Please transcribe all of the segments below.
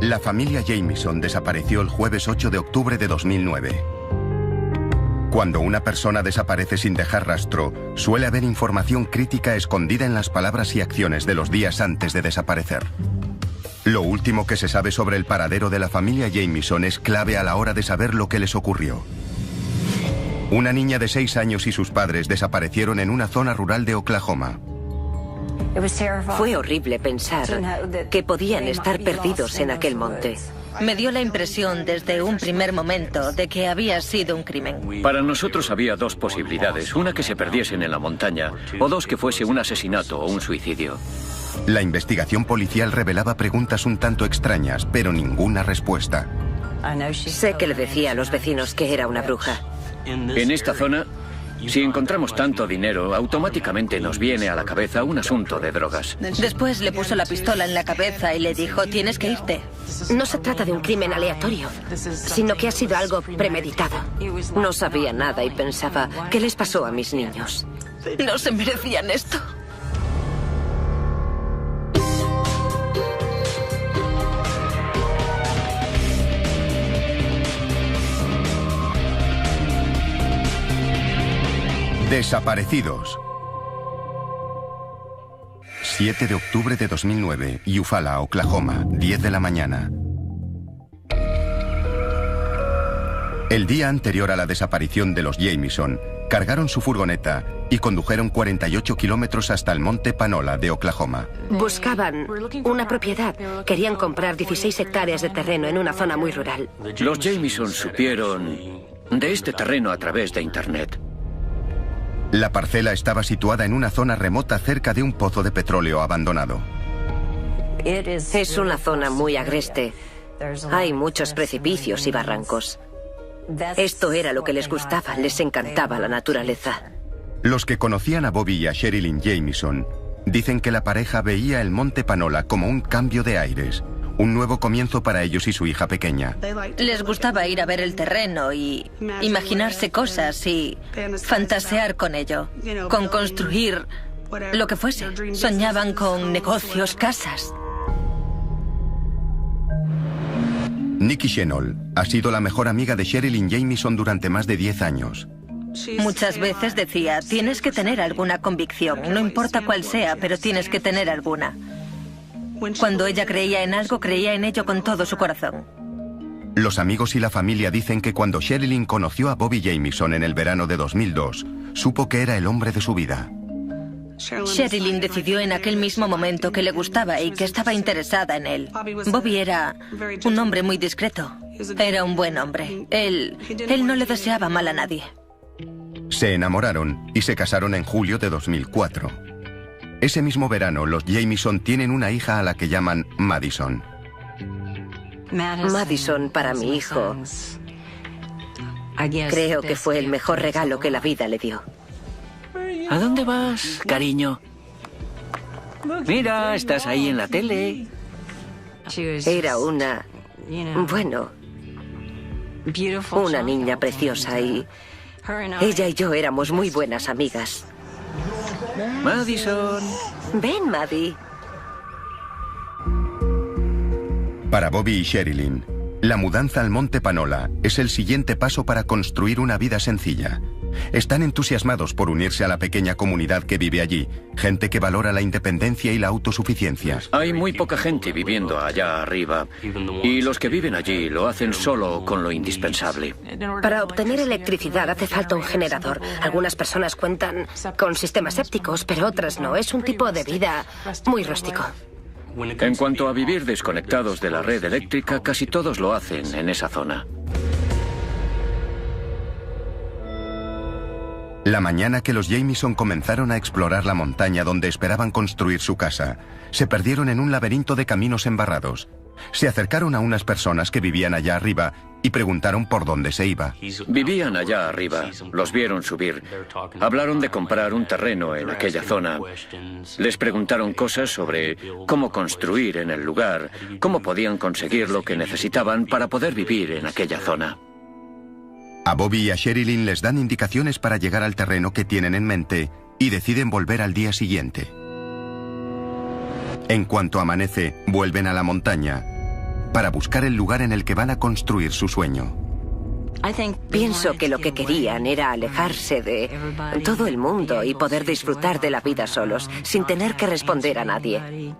La familia Jamieson desapareció el jueves 8 de octubre de 2009. Cuando una persona desaparece sin dejar rastro, suele haber información crítica escondida en las palabras y acciones de los días antes de desaparecer. Lo último que se sabe sobre el paradero de la familia Jamieson es clave a la hora de saber lo que les ocurrió. Una niña de 6 años y sus padres desaparecieron en una zona rural de Oklahoma. Fue horrible pensar que podían estar perdidos en aquel monte. Me dio la impresión desde un primer momento de que había sido un crimen. Para nosotros había dos posibilidades, una que se perdiesen en la montaña o dos que fuese un asesinato o un suicidio. La investigación policial revelaba preguntas un tanto extrañas, pero ninguna respuesta. Sé que le decía a los vecinos que era una bruja. En esta zona, si encontramos tanto dinero, automáticamente nos viene a la cabeza un asunto de drogas. Después le puso la pistola en la cabeza y le dijo, tienes que irte. No se trata de un crimen aleatorio, sino que ha sido algo premeditado. No sabía nada y pensaba, ¿qué les pasó a mis niños? No se merecían esto. Desaparecidos. 7 de octubre de 2009, Eufaula, Oklahoma, 10 de la mañana. El día anterior a la desaparición de los Jamieson, cargaron su furgoneta y condujeron 48 kilómetros hasta el monte Panola de Oklahoma. Buscaban una propiedad. Querían comprar 16 hectáreas de terreno en una zona muy rural. Los Jamieson supieron de este terreno a través de Internet. La parcela estaba situada en una zona remota cerca de un pozo de petróleo abandonado. Es una zona muy agreste. Hay muchos precipicios y barrancos. Esto era lo que les gustaba, les encantaba la naturaleza. Los que conocían a Bobby y a Sherilyn Jamieson dicen que la pareja veía el monte Panola como un cambio de aires, un nuevo comienzo para ellos y su hija pequeña. Les gustaba ir a ver el terreno y imaginarse cosas y fantasear con ello, con construir lo que fuese. Soñaban con negocios, casas. Nikki Chenol ha sido la mejor amiga de Sherilyn Jamieson durante más de 10 años. Muchas veces decía, tienes que tener alguna convicción, no importa cuál sea, pero tienes que tener alguna. Cuando ella creía en algo, creía en ello con todo su corazón. Los amigos y la familia dicen que cuando Sherilyn conoció a Bobby Jamieson en el verano de 2002, supo que era el hombre de su vida. Sherilyn decidió en aquel mismo momento que le gustaba y que estaba interesada en él. Bobby era un hombre muy discreto. Era un buen hombre. Él no le deseaba mal a nadie. Se enamoraron y se casaron en julio de 2004. Ese mismo verano, los Jamieson tienen una hija a la que llaman Madison. Madison, para mi hijo, creo que fue el mejor regalo que la vida le dio. ¿A dónde vas, cariño? Mira, estás ahí en la tele. Era una niña preciosa y ella y yo éramos muy buenas amigas. Madison. Ven, Maddie. Para Bobby y Sherilyn, la mudanza al monte Panola es el siguiente paso para construir una vida sencilla. Están entusiasmados por unirse a la pequeña comunidad que vive allí, gente que valora la independencia y la autosuficiencia. Hay muy poca gente viviendo allá arriba, y los que viven allí lo hacen solo con lo indispensable. Para obtener electricidad hace falta un generador. Algunas personas cuentan con sistemas sépticos, pero otras no. Es un tipo de vida muy rústico. En cuanto a vivir desconectados de la red eléctrica, casi todos lo hacen en esa zona. La mañana que los Jamieson comenzaron a explorar la montaña donde esperaban construir su casa, se perdieron en un laberinto de caminos embarrados. Se acercaron a unas personas que vivían allá arriba y preguntaron por dónde se iba. Vivían allá arriba, los vieron subir. Hablaron de comprar un terreno en aquella zona. Les preguntaron cosas sobre cómo construir en el lugar, cómo podían conseguir lo que necesitaban para poder vivir en aquella zona. A Bobby y a Sherilyn les dan indicaciones para llegar al terreno que tienen en mente y deciden volver al día siguiente. En cuanto amanece, vuelven a la montaña. para buscar el lugar en el que van a construir su sueño. Pienso que lo que querían era alejarse de todo el mundo y poder disfrutar de la vida solos, sin tener que responder a nadie.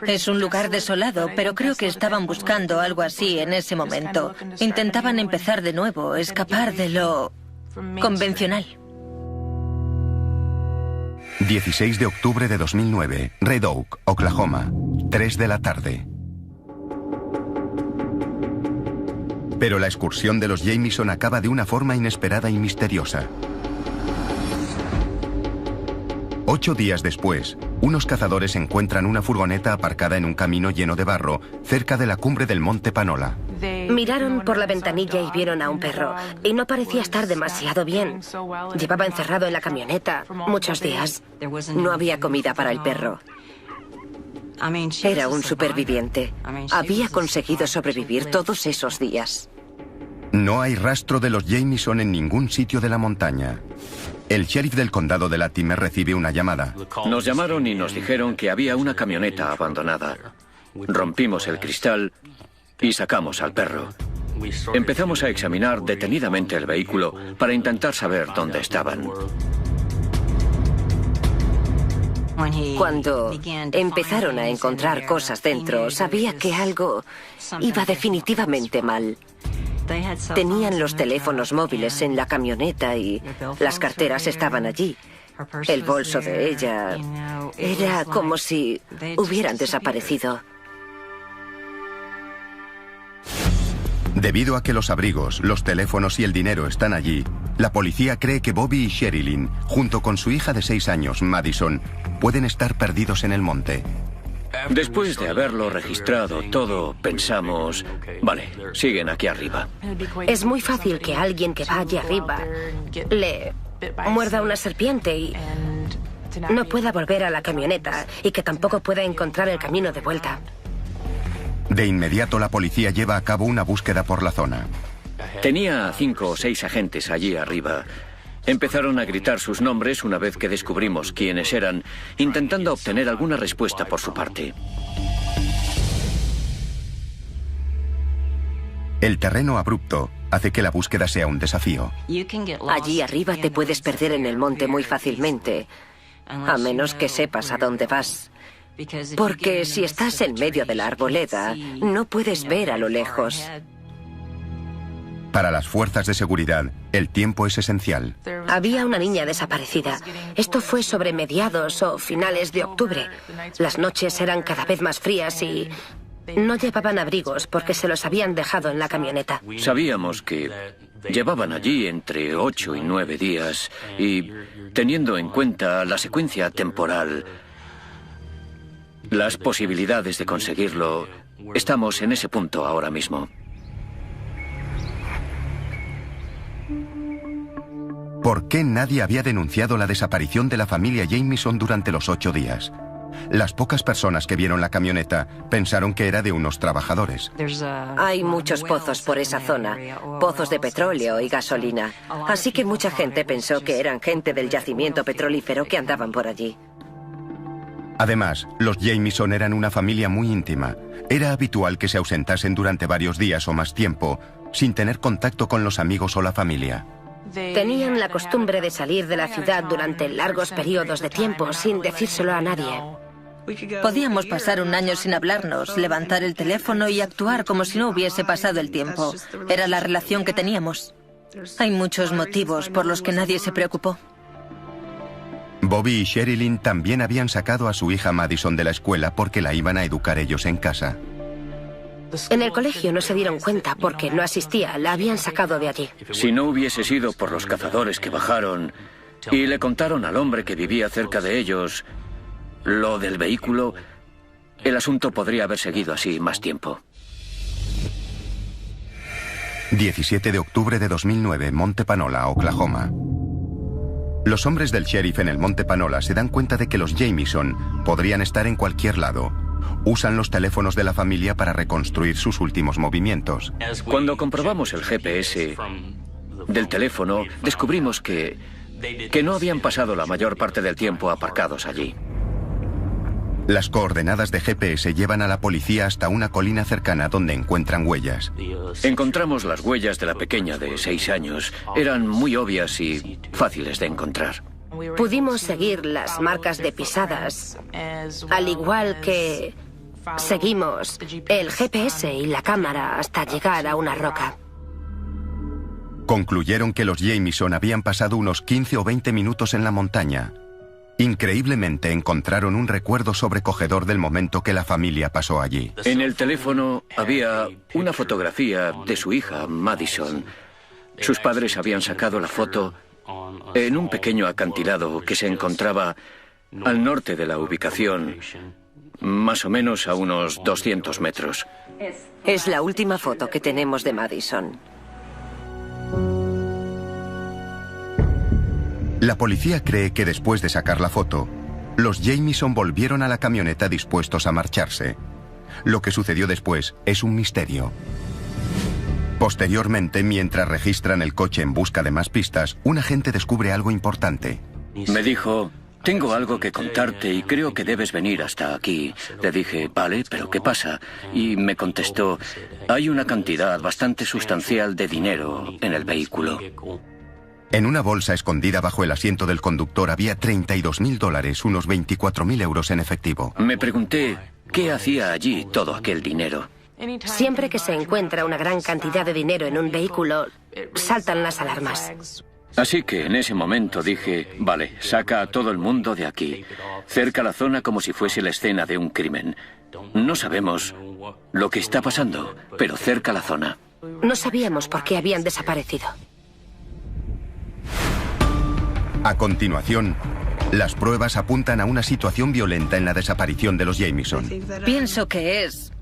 Es un lugar desolado, pero creo que estaban buscando algo así en ese momento. Intentaban empezar de nuevo, escapar de lo convencional. 16 de octubre de 2009, Red Oak, Oklahoma, 3 de la tarde. Pero la excursión de los Jamieson acaba de una forma inesperada y misteriosa. 8 días después, unos cazadores encuentran una furgoneta aparcada en un camino lleno de barro, cerca de la cumbre del Monte Panola. Miraron por la ventanilla y vieron a un perro, y no parecía estar demasiado bien. Llevaba encerrado en la camioneta muchos días. No había comida para el perro. Era un superviviente. Había conseguido sobrevivir todos esos días. No hay rastro de los Jamieson en ningún sitio de la montaña. El sheriff del condado de Latimer recibe una llamada. Nos llamaron y nos dijeron que había una camioneta abandonada. Rompimos el cristal y sacamos al perro. Empezamos a examinar detenidamente el vehículo para intentar saber dónde estaban. Cuando empezaron a encontrar cosas dentro, sabía que algo iba definitivamente mal. Tenían los teléfonos móviles en la camioneta y las carteras estaban allí. El bolso de ella era como si hubieran desaparecido. Debido a que los abrigos, los teléfonos y el dinero están allí, la policía cree que Bobby y Sherilyn, junto con su hija de 6 años, Madison, pueden estar perdidos en el monte. Después de haberlo registrado todo, pensamos, vale, siguen aquí arriba. Es muy fácil que alguien que va allí arriba le muerda una serpiente y no pueda volver a la camioneta y que tampoco pueda encontrar el camino de vuelta. De inmediato la policía lleva a cabo una búsqueda por la zona. Tenía 5 o 6 agentes allí arriba. Empezaron a gritar sus nombres una vez que descubrimos quiénes eran, intentando obtener alguna respuesta por su parte. El terreno abrupto hace que la búsqueda sea un desafío. Allí arriba te puedes perder en el monte muy fácilmente, a menos que sepas a dónde vas. Porque si estás en medio de la arboleda, no puedes ver a lo lejos. Para las fuerzas de seguridad, el tiempo es esencial. Había una niña desaparecida. Esto fue sobre mediados o finales de octubre. Las noches eran cada vez más frías y no llevaban abrigos porque se los habían dejado en la camioneta. Sabíamos que llevaban allí entre 8 y 9 días y, teniendo en cuenta la secuencia temporal, las posibilidades de conseguirlo, estamos en ese punto ahora mismo. ¿Por qué nadie había denunciado la desaparición de la familia Jamieson durante los 8 días? Las pocas personas que vieron la camioneta pensaron que era de unos trabajadores. Hay muchos pozos por esa zona, pozos de petróleo y gasolina. Así que mucha gente pensó que eran gente del yacimiento petrolífero que andaban por allí. Además, los Jamieson eran una familia muy íntima. Era habitual que se ausentasen durante varios días o más tiempo, sin tener contacto con los amigos o la familia. Tenían la costumbre de salir de la ciudad durante largos periodos de tiempo sin decírselo a nadie. Podíamos pasar un año sin hablarnos, levantar el teléfono y actuar como si no hubiese pasado el tiempo. Era la relación que teníamos. Hay muchos motivos por los que nadie se preocupó. Bobby y Sherilyn también habían sacado a su hija Madison de la escuela porque la iban a educar ellos en casa. En el colegio no se dieron cuenta porque no asistía, la habían sacado de allí. Si no hubiese sido por los cazadores que bajaron y le contaron al hombre que vivía cerca de ellos lo del vehículo, el asunto podría haber seguido así más tiempo. 17 de octubre de 2009, Monte Panola, Oklahoma. Los hombres del sheriff en el Monte Panola se dan cuenta de que los Jamieson podrían estar en cualquier lado. Usan los teléfonos de la familia para reconstruir sus últimos movimientos. Cuando comprobamos el GPS del teléfono, descubrimos que no habían pasado la mayor parte del tiempo aparcados allí. Las coordenadas de GPS llevan a la policía hasta una colina cercana donde encuentran huellas. Encontramos las huellas de la pequeña de 6 años. Eran muy obvias y fáciles de encontrar. Pudimos seguir las marcas de pisadas, al igual que seguimos el GPS y la cámara hasta llegar a una roca. Concluyeron que los Jamieson habían pasado unos 15 o 20 minutos en la montaña. Increíblemente encontraron un recuerdo sobrecogedor del momento que la familia pasó allí. En el teléfono había una fotografía de su hija, Madison. Sus padres habían sacado la foto en un pequeño acantilado que se encontraba al norte de la ubicación, más o menos a unos 200 metros. Es la última foto que tenemos de Madison. La policía cree que después de sacar la foto, los Jamieson volvieron a la camioneta dispuestos a marcharse. Lo que sucedió después es un misterio. Posteriormente, mientras registran el coche en busca de más pistas, un agente descubre algo importante. Me dijo: tengo algo que contarte y creo que debes venir hasta aquí. Le dije: vale, pero ¿qué pasa? Y me contestó: hay una cantidad bastante sustancial de dinero en el vehículo. En una bolsa escondida bajo el asiento del conductor había $32.000, unos 24.000 euros en efectivo. Me pregunté qué hacía allí todo aquel dinero. Siempre que se encuentra una gran cantidad de dinero en un vehículo, saltan las alarmas. Así que en ese momento dije: vale, saca a todo el mundo de aquí. Cerca la zona como si fuese la escena de un crimen. No sabemos lo que está pasando, pero cerca la zona. No sabíamos por qué habían desaparecido. A continuación, las pruebas apuntan a una situación violenta en la desaparición de los Jamieson. Pienso que es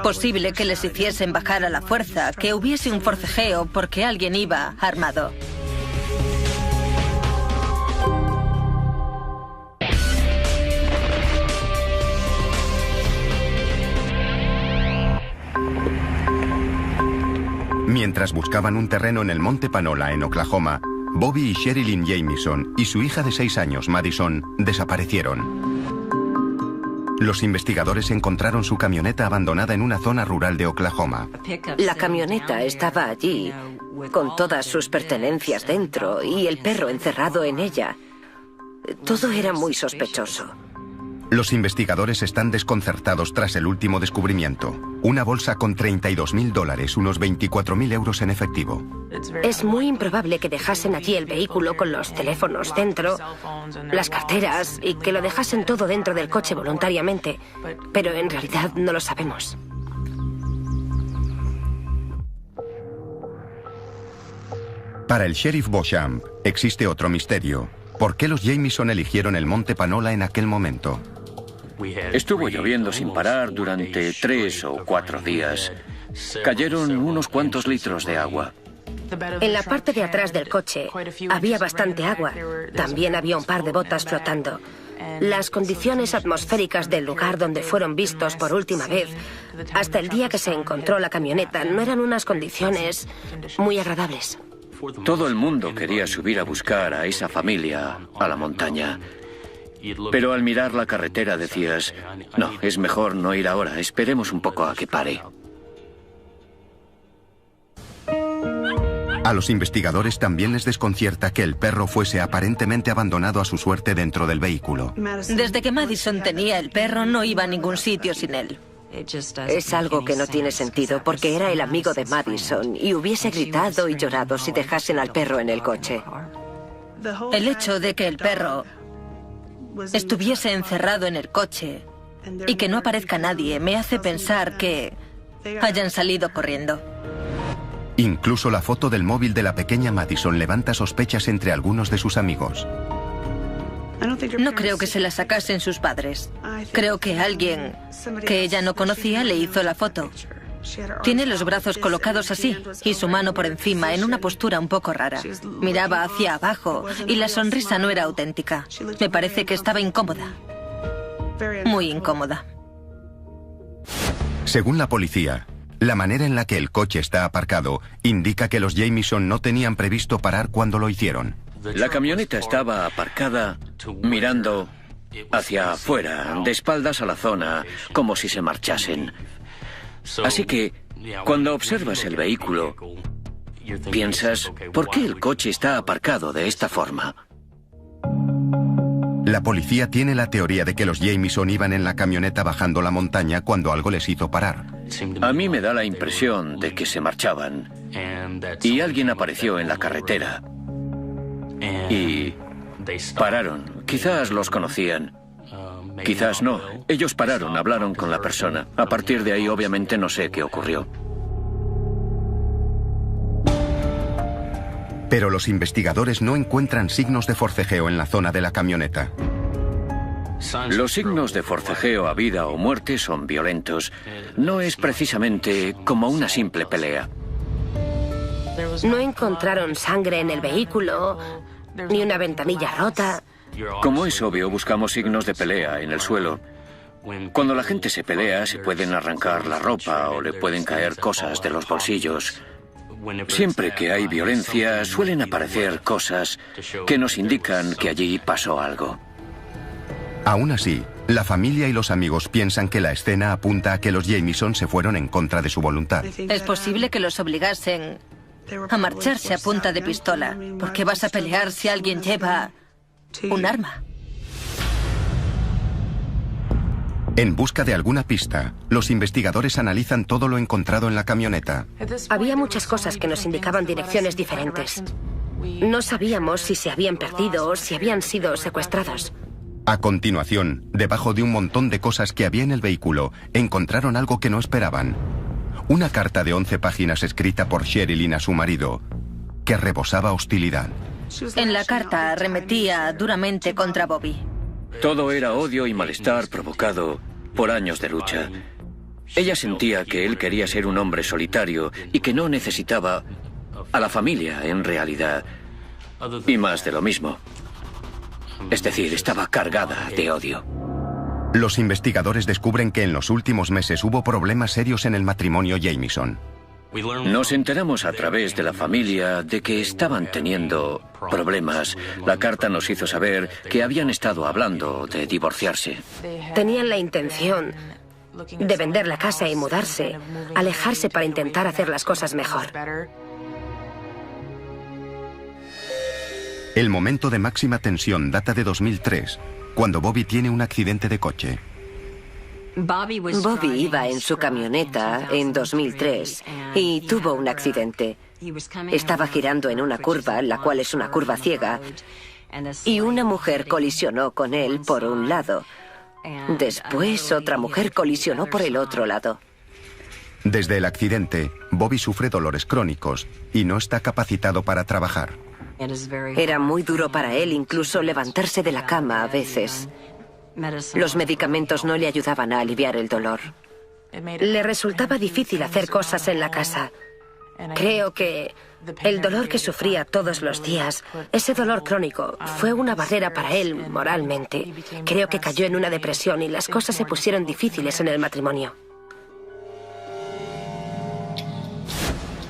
posible que les hiciesen bajar a la fuerza, que hubiese un forcejeo porque alguien iba armado. Mientras buscaban un terreno en el Monte Panola, en Oklahoma, Bobby y Sherilyn Jamieson y su hija de 6 años, Madison, desaparecieron. Los investigadores encontraron su camioneta abandonada en una zona rural de Oklahoma. La camioneta estaba allí, con todas sus pertenencias dentro y el perro encerrado en ella. Todo era muy sospechoso. Los investigadores están desconcertados tras el último descubrimiento. Una bolsa con $32.000, unos 24.000 euros en efectivo. Es muy improbable que dejasen allí el vehículo con los teléfonos dentro, las carteras, y que lo dejasen todo dentro del coche voluntariamente. Pero en realidad no lo sabemos. Para el sheriff Beauchamp existe otro misterio. ¿Por qué los Jamieson eligieron el Monte Panola en aquel momento? Estuvo lloviendo sin parar durante 3 o 4 días. Cayeron unos cuantos litros de agua. En la parte de atrás del coche había bastante agua. También había un par de botas flotando. Las condiciones atmosféricas del lugar donde fueron vistos por última vez, hasta el día que se encontró la camioneta, no eran unas condiciones muy agradables. Todo el mundo quería subir a buscar a esa familia a la montaña. Pero al mirar la carretera decías: no, es mejor no ir ahora, esperemos un poco a que pare. A los investigadores también les desconcierta que el perro fuese aparentemente abandonado a su suerte dentro del vehículo. Desde que Madison tenía el perro, no iba a ningún sitio sin él. Es algo que no tiene sentido porque era el amigo de Madison y hubiese gritado y llorado si dejasen al perro en el coche. El hecho de que el perro estuviese encerrado en el coche y que no aparezca nadie me hace pensar que hayan salido corriendo. Incluso la foto del móvil de la pequeña Madison levanta sospechas entre algunos de sus amigos. No creo que se la sacasen sus padres. Creo que alguien que ella no conocía le hizo la foto. Tiene los brazos colocados así y su mano por encima en una postura un poco rara. Miraba hacia abajo y la sonrisa no era auténtica. Me parece que estaba incómoda. Muy incómoda. Según la policía, la manera en la que el coche está aparcado indica que los Jamieson no tenían previsto parar cuando lo hicieron. La camioneta estaba aparcada mirando hacia afuera, de espaldas a la zona, como si se marchasen. Así que, cuando observas el vehículo, piensas, ¿por qué el coche está aparcado de esta forma? La policía tiene la teoría de que los Jamieson iban en la camioneta bajando la montaña cuando algo les hizo parar. A mí me da la impresión de que se marchaban y alguien apareció en la carretera y pararon. Quizás los conocían, quizás no. Ellos pararon, hablaron con la persona. A partir de ahí, obviamente, no sé qué ocurrió. Pero los investigadores no encuentran signos de forcejeo en la zona de la camioneta. Los signos de forcejeo a vida o muerte son violentos. No es precisamente como una simple pelea. No encontraron sangre en el vehículo, ni una ventanilla rota. Como es obvio, buscamos signos de pelea en el suelo. Cuando la gente se pelea, se pueden arrancar la ropa o le pueden caer cosas de los bolsillos. Siempre que hay violencia, suelen aparecer cosas que nos indican que allí pasó algo. Aún así, la familia y los amigos piensan que la escena apunta a que los Jamieson se fueron en contra de su voluntad. Es posible que los obligasen a marcharse a punta de pistola. ¿Por qué vas a pelear si alguien lleva un arma? En busca de alguna pista, los investigadores analizan todo lo encontrado en la camioneta. Había muchas cosas que nos indicaban direcciones diferentes. No sabíamos si se habían perdido o si habían sido secuestrados. A continuación, debajo de un montón de cosas que había en el vehículo, encontraron algo que no esperaban. Una carta de 11 páginas escrita por Sherilyn a su marido, que rebosaba hostilidad. En la carta arremetía duramente contra Bobby. Todo era odio y malestar provocado por años de lucha. Ella sentía que él quería ser un hombre solitario y que no necesitaba a la familia en realidad. Y más de lo mismo. Es decir, estaba cargada de odio. Los investigadores descubren que en los últimos meses hubo problemas serios en el matrimonio Jamieson. Nos enteramos a través de la familia de que estaban teniendo problemas. La carta nos hizo saber que habían estado hablando de divorciarse. Tenían la intención de vender la casa y mudarse, alejarse para intentar hacer las cosas mejor. El momento de máxima tensión data de 2003, cuando Bobby tiene un accidente de coche. Bobby iba en su camioneta en 2003 y tuvo un accidente. Estaba girando en una curva, la cual es una curva ciega, y una mujer colisionó con él por un lado. Después otra mujer colisionó por el otro lado. Desde el accidente, Bobby sufre dolores crónicos y no está capacitado para trabajar. Era muy duro para él incluso levantarse de la cama a veces. Los medicamentos no le ayudaban a aliviar el dolor. Le resultaba difícil hacer cosas en la casa. Creo que el dolor que sufría todos los días, ese dolor crónico, fue una barrera para él moralmente. Creo que cayó en una depresión y las cosas se pusieron difíciles en el matrimonio.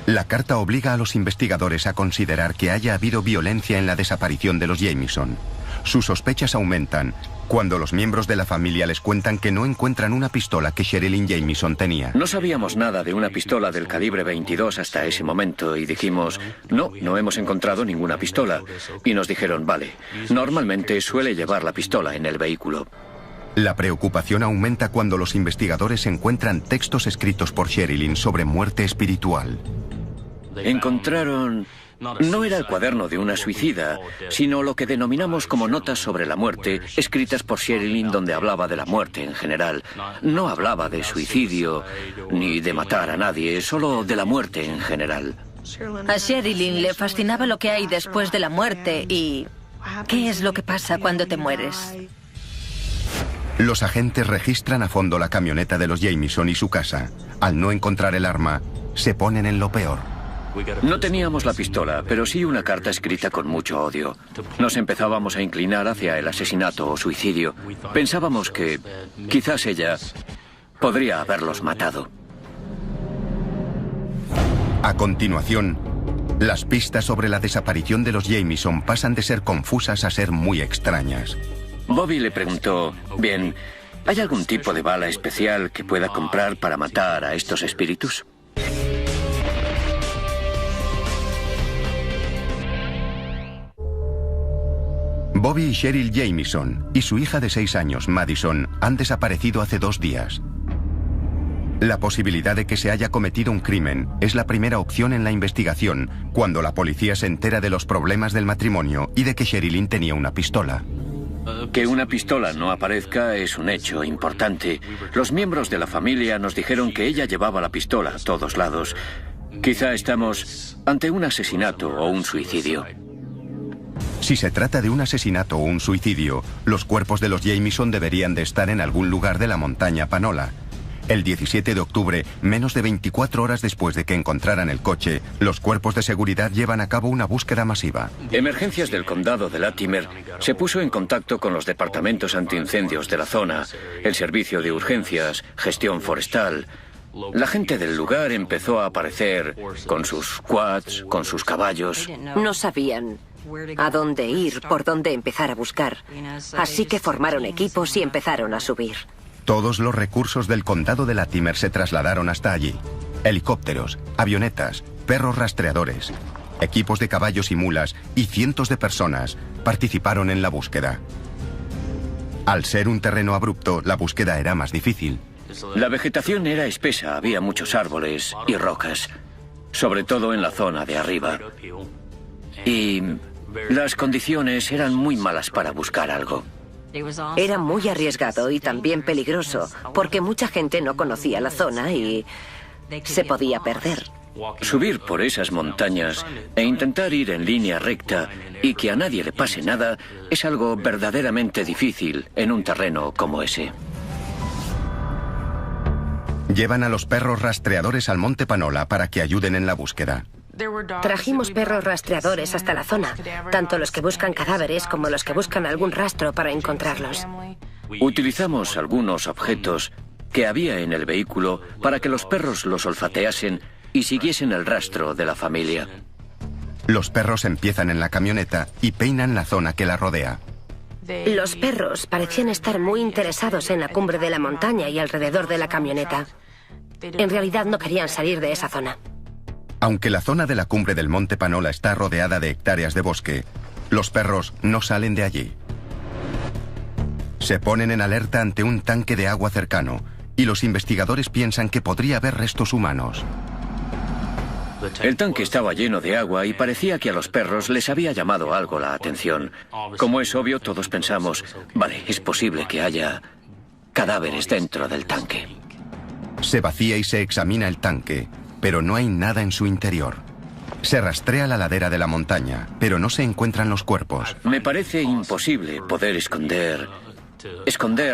La carta obliga a los investigadores a considerar que haya habido violencia en la desaparición de los Jamieson. Sus sospechas aumentan cuando los miembros de la familia les cuentan que no encuentran una pistola que Sherilyn Jamieson tenía. No sabíamos nada de una pistola del calibre 22 hasta ese momento y dijimos, no hemos encontrado ninguna pistola. Y nos dijeron, vale, normalmente suele llevar la pistola en el vehículo. La preocupación aumenta cuando los investigadores encuentran textos escritos por Sherilyn sobre muerte espiritual. Encontraron... No era el cuaderno de una suicida, sino lo que denominamos como notas sobre la muerte, escritas por Sherilyn donde hablaba de la muerte en general. No hablaba de suicidio, ni de matar a nadie, solo de la muerte en general. A Sherilyn le fascinaba lo que hay después de la muerte y... ¿qué es lo que pasa cuando te mueres? Los agentes registran a fondo la camioneta de los Jamieson y su casa. Al no encontrar el arma, se ponen en lo peor. No teníamos la pistola, pero sí una carta escrita con mucho odio. Nos empezábamos a inclinar hacia el asesinato o suicidio. Pensábamos que quizás ella podría haberlos matado. A continuación, las pistas sobre la desaparición de los Jamieson pasan de ser confusas a ser muy extrañas. Bobby le preguntó, bien, ¿hay algún tipo de bala especial que pueda comprar para matar a estos espíritus? Bobby y Cheryl Jamieson y su hija de 6 años, Madison, han desaparecido hace 2 días. La posibilidad de que se haya cometido un crimen es la primera opción en la investigación cuando la policía se entera de los problemas del matrimonio y de que Sherilyn tenía una pistola. Que una pistola no aparezca es un hecho importante. Los miembros de la familia nos dijeron que ella llevaba la pistola a todos lados. Quizá estamos ante un asesinato o un suicidio. Si se trata de un asesinato o un suicidio, los cuerpos de los Jamieson deberían de estar en algún lugar de la montaña Panola. El 17 de octubre, menos de 24 horas después de que encontraran el coche, los cuerpos de seguridad llevan a cabo una búsqueda masiva. Emergencias del condado de Latimer se puso en contacto con los departamentos antiincendios de la zona, el servicio de urgencias, gestión forestal. La gente del lugar empezó a aparecer con sus quads, con sus caballos. No sabían a dónde ir, por dónde empezar a buscar. Así que formaron equipos y empezaron a subir. Todos los recursos del condado de Latimer se trasladaron hasta allí. Helicópteros, avionetas, perros rastreadores, equipos de caballos y mulas y cientos de personas participaron en la búsqueda. Al ser un terreno abrupto, la búsqueda era más difícil. La vegetación era espesa, había muchos árboles y rocas, sobre todo en la zona de arriba. Y las condiciones eran muy malas para buscar algo. Era muy arriesgado y también peligroso, porque mucha gente no conocía la zona y se podía perder. Subir por esas montañas e intentar ir en línea recta y que a nadie le pase nada es algo verdaderamente difícil en un terreno como ese. Llevan a los perros rastreadores al Monte Panola para que ayuden en la búsqueda. Trajimos perros rastreadores hasta la zona, tanto los que buscan cadáveres como los que buscan algún rastro para encontrarlos. Utilizamos algunos objetos que había en el vehículo para que los perros los olfateasen y siguiesen el rastro de la familia. Los perros empiezan en la camioneta y peinan la zona que la rodea. Los perros parecían estar muy interesados en la cumbre de la montaña y alrededor de la camioneta. En realidad no querían salir de esa zona. Aunque la zona de la cumbre del Monte Panola está rodeada de hectáreas de bosque, los perros no salen de allí. Se ponen en alerta ante un tanque de agua cercano y los investigadores piensan que podría haber restos humanos. El tanque estaba lleno de agua y parecía que a los perros les había llamado algo la atención. Como es obvio, todos pensamos, vale, es posible que haya cadáveres dentro del tanque. Se vacía y se examina el tanque, pero no hay nada en su interior. Se rastrea la ladera de la montaña, pero no se encuentran los cuerpos. Me parece imposible poder esconder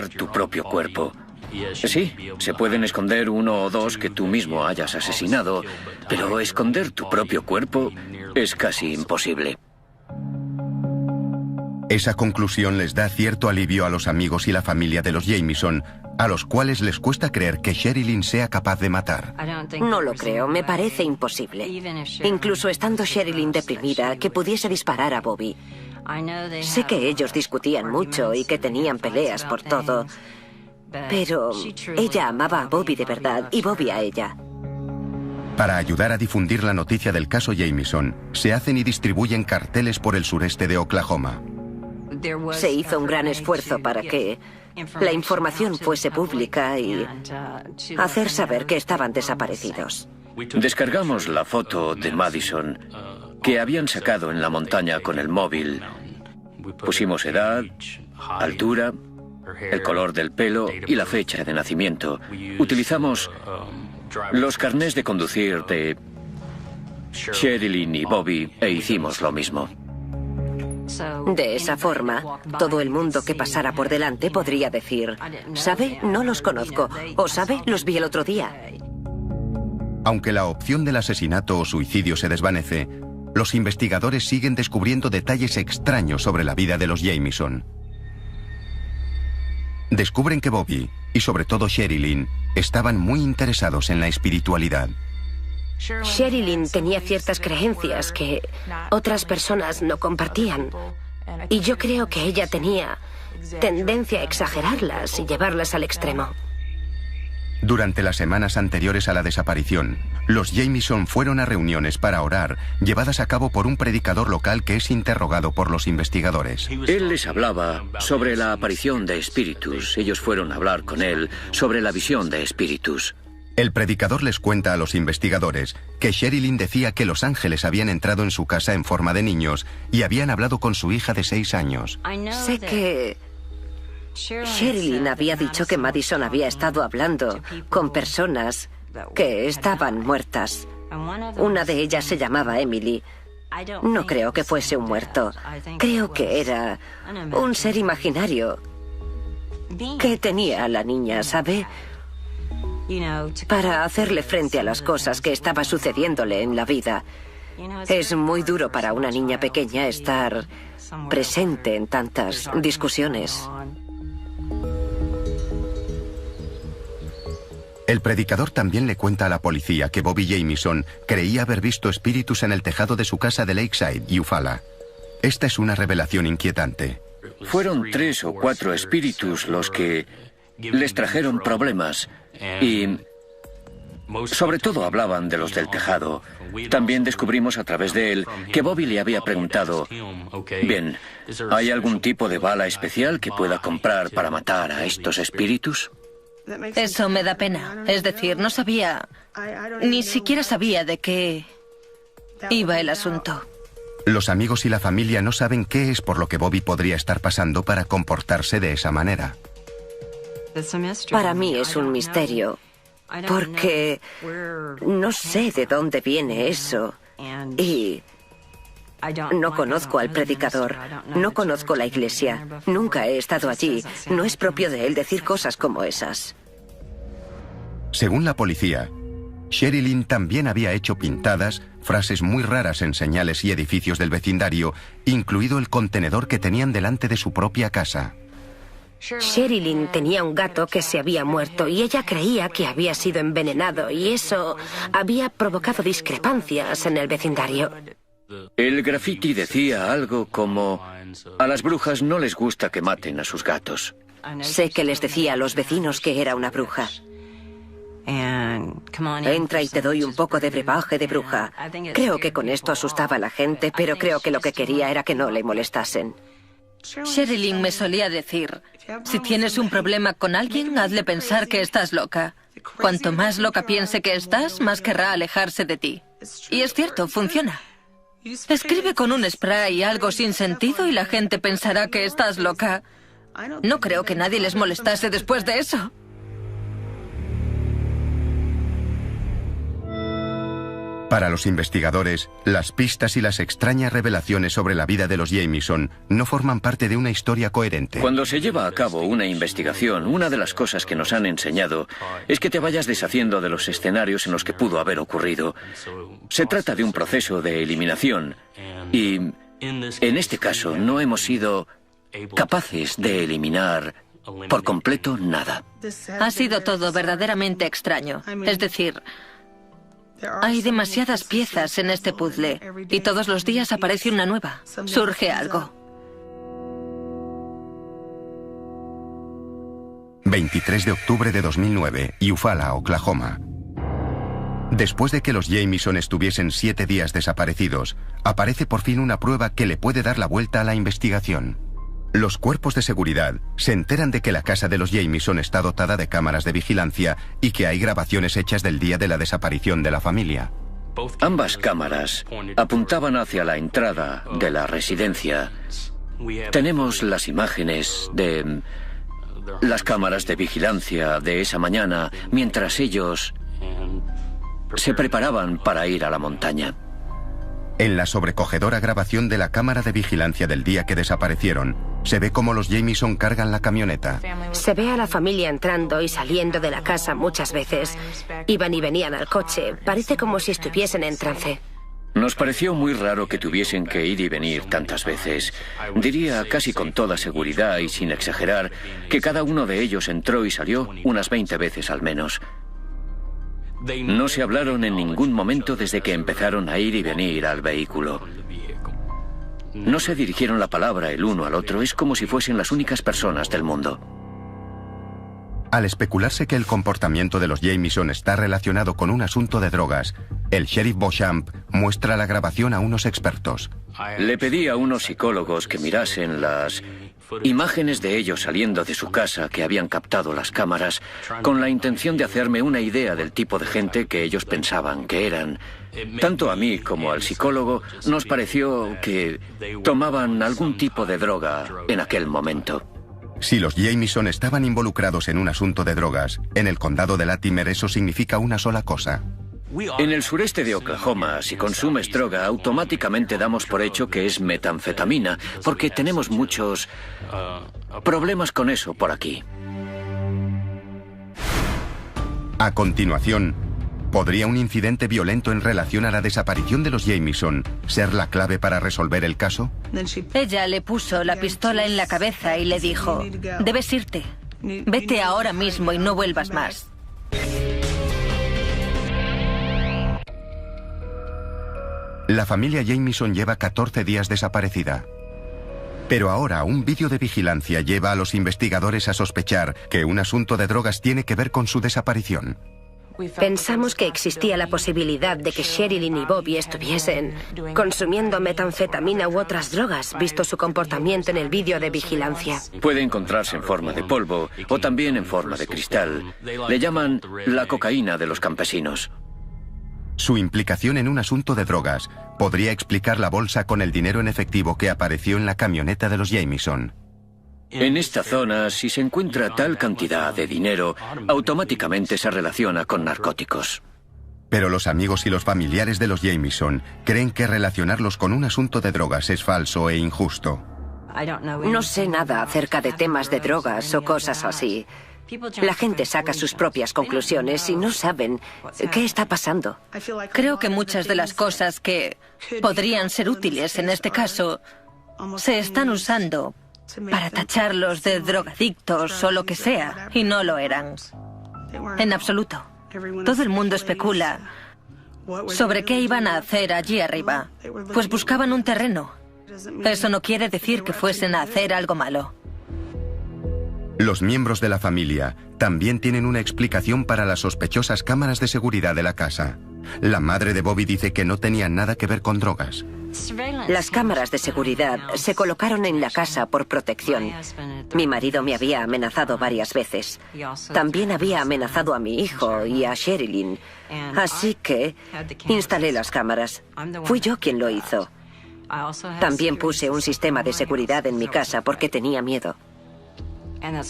tu propio cuerpo. Sí, se pueden esconder 1 o 2 que tú mismo hayas asesinado, pero esconder tu propio cuerpo es casi imposible. Esa conclusión les da cierto alivio a los amigos y la familia de los Jamieson, a los cuales les cuesta creer que Sherilyn sea capaz de matar. No lo creo, me parece imposible. Incluso estando Sherilyn deprimida, que pudiese disparar a Bobby. Sé que ellos discutían mucho y que tenían peleas por todo, pero ella amaba a Bobby de verdad y Bobby a ella. Para ayudar a difundir la noticia del caso Jamieson, se hacen y distribuyen carteles por el sureste de Oklahoma. Se hizo un gran esfuerzo para que la información fuese pública y hacer saber que estaban desaparecidos. Descargamos la foto de Madison que habían sacado en la montaña con el móvil. Pusimos edad, altura, el color del pelo y la fecha de nacimiento. Utilizamos los carnés de conducir de Sherilyn y Bobby e hicimos lo mismo. De esa forma, todo el mundo que pasara por delante podría decir, ¿sabe? No los conozco. O ¿sabe? Los vi el otro día. Aunque la opción del asesinato o suicidio se desvanece, los investigadores siguen descubriendo detalles extraños sobre la vida de los Jamieson. Descubren que Bobby, y sobre todo Sherilyn, estaban muy interesados en la espiritualidad. Sherilyn tenía ciertas creencias que otras personas no compartían. Y yo creo que ella tenía tendencia a exagerarlas y llevarlas al extremo. Durante las semanas anteriores a la desaparición, los Jamieson fueron a reuniones para orar, llevadas a cabo por un predicador local que es interrogado por los investigadores. Él les hablaba sobre la aparición de espíritus. Ellos fueron a hablar con él sobre la visión de espíritus. El predicador les cuenta a los investigadores que Sherilyn decía que los ángeles habían entrado en su casa en forma de niños y habían hablado con su hija de 6 años. Sé que Sherilyn había dicho que Madison había estado hablando con personas que estaban muertas. Una de ellas se llamaba Emily. No creo que fuese un muerto. Creo que era un ser imaginario que tenía a la niña, ¿sabe? Para hacerle frente a las cosas que estaba sucediéndole en la vida. Es muy duro para una niña pequeña estar presente en tantas discusiones. El predicador también le cuenta a la policía que Bobby Jamieson creía haber visto espíritus en el tejado de su casa de Lakeside, Eufaula. Esta es una revelación inquietante. Fueron 3 o 4 espíritus los que les trajeron problemas y sobre todo hablaban de los del tejado. También descubrimos a través de él que Bobby le había preguntado: bien, ¿hay algún tipo de bala especial que pueda comprar para matar a estos espíritus? Eso me da pena. Es decir, no sabía, ni siquiera sabía de qué iba el asunto. Los amigos y la familia no saben qué es por lo que Bobby podría estar pasando para comportarse de esa manera. Para mí es un misterio, porque no sé de dónde viene eso y no conozco al predicador, no conozco la iglesia, nunca he estado allí. No es propio de él decir cosas como esas. Según la policía, Sherilyn también había hecho pintadas, frases muy raras en señales y edificios del vecindario, incluido el contenedor que tenían delante de su propia casa. Sherilyn tenía un gato que se había muerto y ella creía que había sido envenenado y eso había provocado discrepancias en el vecindario. El graffiti decía algo como: a las brujas no les gusta que maten a sus gatos. Sé que les decía a los vecinos que era una bruja. Entra y te doy un poco de brebaje de bruja. Creo que con esto asustaba a la gente, pero creo que lo que quería era que no le molestasen. Sherilyn me solía decir: si tienes un problema con alguien, hazle pensar que estás loca. Cuanto más loca piense que estás, más querrá alejarse de ti. Y es cierto, funciona. Escribe con un spray algo sin sentido y la gente pensará que estás loca. No creo que nadie les molestase después de eso. Para los investigadores, las pistas y las extrañas revelaciones sobre la vida de los Jamieson no forman parte de una historia coherente. Cuando se lleva a cabo una investigación, una de las cosas que nos han enseñado es que te vayas deshaciendo de los escenarios en los que pudo haber ocurrido. Se trata de un proceso de eliminación y, en este caso, no hemos sido capaces de eliminar por completo nada. Ha sido todo verdaderamente extraño. Es decir, hay demasiadas piezas en este puzzle y todos los días aparece una nueva. Surge algo. 23 de octubre de 2009, Eufaula, Oklahoma. Después de que los Jamieson estuviesen 7 días desaparecidos, aparece por fin una prueba que le puede dar la vuelta a la investigación. Los cuerpos de seguridad se enteran de que la casa de los Jamieson está dotada de cámaras de vigilancia y que hay grabaciones hechas del día de la desaparición de la familia. Ambas cámaras apuntaban hacia la entrada de la residencia. Tenemos las imágenes de las cámaras de vigilancia de esa mañana mientras ellos se preparaban para ir a la montaña. En la sobrecogedora grabación de la cámara de vigilancia del día que desaparecieron, se ve cómo los Jamieson cargan la camioneta. Se ve a la familia entrando y saliendo de la casa muchas veces. Iban y venían al coche. Parece como si estuviesen en trance. Nos pareció muy raro que tuviesen que ir y venir tantas veces. Diría casi con toda seguridad y sin exagerar que cada uno de ellos entró y salió unas 20 veces al menos. No se hablaron en ningún momento desde que empezaron a ir y venir al vehículo. No se dirigieron la palabra el uno al otro, es como si fuesen las únicas personas del mundo. Al especularse que el comportamiento de los Jamieson está relacionado con un asunto de drogas, el sheriff Beauchamp muestra la grabación a unos expertos. Le pedí a unos psicólogos que mirasen las imágenes de ellos saliendo de su casa que habían captado las cámaras, con la intención de hacerme una idea del tipo de gente que ellos pensaban que eran. Tanto a mí como al psicólogo nos pareció que tomaban algún tipo de droga en aquel momento. Si los Jamieson estaban involucrados en un asunto de drogas, en el condado de Latimer eso significa una sola cosa. En el sureste de Oklahoma, si consumes droga, automáticamente damos por hecho que es metanfetamina, porque tenemos muchos problemas con eso por aquí. A continuación, ¿podría un incidente violento en relación a la desaparición de los Jamieson ser la clave para resolver el caso? Ella le puso la pistola en la cabeza y le dijo: debes irte. Vete ahora mismo y no vuelvas más. La familia Jamieson lleva 14 días desaparecida. Pero ahora un vídeo de vigilancia lleva a los investigadores a sospechar que un asunto de drogas tiene que ver con su desaparición. Pensamos que existía la posibilidad de que Sherilyn y Bobby estuviesen consumiendo metanfetamina u otras drogas, visto su comportamiento en el vídeo de vigilancia. Puede encontrarse en forma de polvo o también en forma de cristal. Le llaman la cocaína de los campesinos. Su implicación en un asunto de drogas podría explicar la bolsa con el dinero en efectivo que apareció en la camioneta de los Jamieson. En esta zona, si se encuentra tal cantidad de dinero, automáticamente se relaciona con narcóticos. Pero los amigos y los familiares de los Jamieson creen que relacionarlos con un asunto de drogas es falso e injusto. No sé nada acerca de temas de drogas o cosas así. La gente saca sus propias conclusiones y no saben qué está pasando. Creo que muchas de las cosas que podrían ser útiles en este caso se están usando para tacharlos de drogadictos o lo que sea, y no lo eran. En absoluto. Todo el mundo especula sobre qué iban a hacer allí arriba. Pues buscaban un terreno. Eso no quiere decir que fuesen a hacer algo malo. Los miembros de la familia también tienen una explicación para las sospechosas cámaras de seguridad de la casa. La madre de Bobby dice que no tenían nada que ver con drogas. Las cámaras de seguridad se colocaron en la casa por protección. Mi marido me había amenazado varias veces. También había amenazado a mi hijo y a Sherilyn. Así que instalé las cámaras. Fui yo quien lo hizo. También puse un sistema de seguridad en mi casa porque tenía miedo.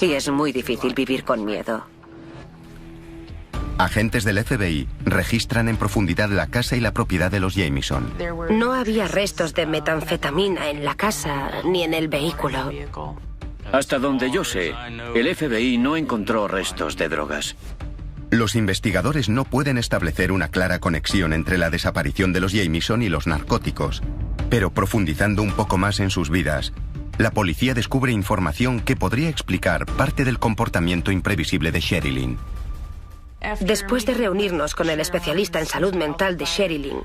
Y es muy difícil vivir con miedo. Agentes del FBI registran en profundidad la casa y la propiedad de los Jamieson. No había restos de metanfetamina en la casa ni en el vehículo. Hasta donde yo sé, el FBI no encontró restos de drogas. Los investigadores no pueden establecer una clara conexión entre la desaparición de los Jamieson y los narcóticos. Pero profundizando un poco más en sus vidas, la policía descubre información que podría explicar parte del comportamiento imprevisible de Sherilyn. Después de reunirnos con el especialista en salud mental de Sherilyn,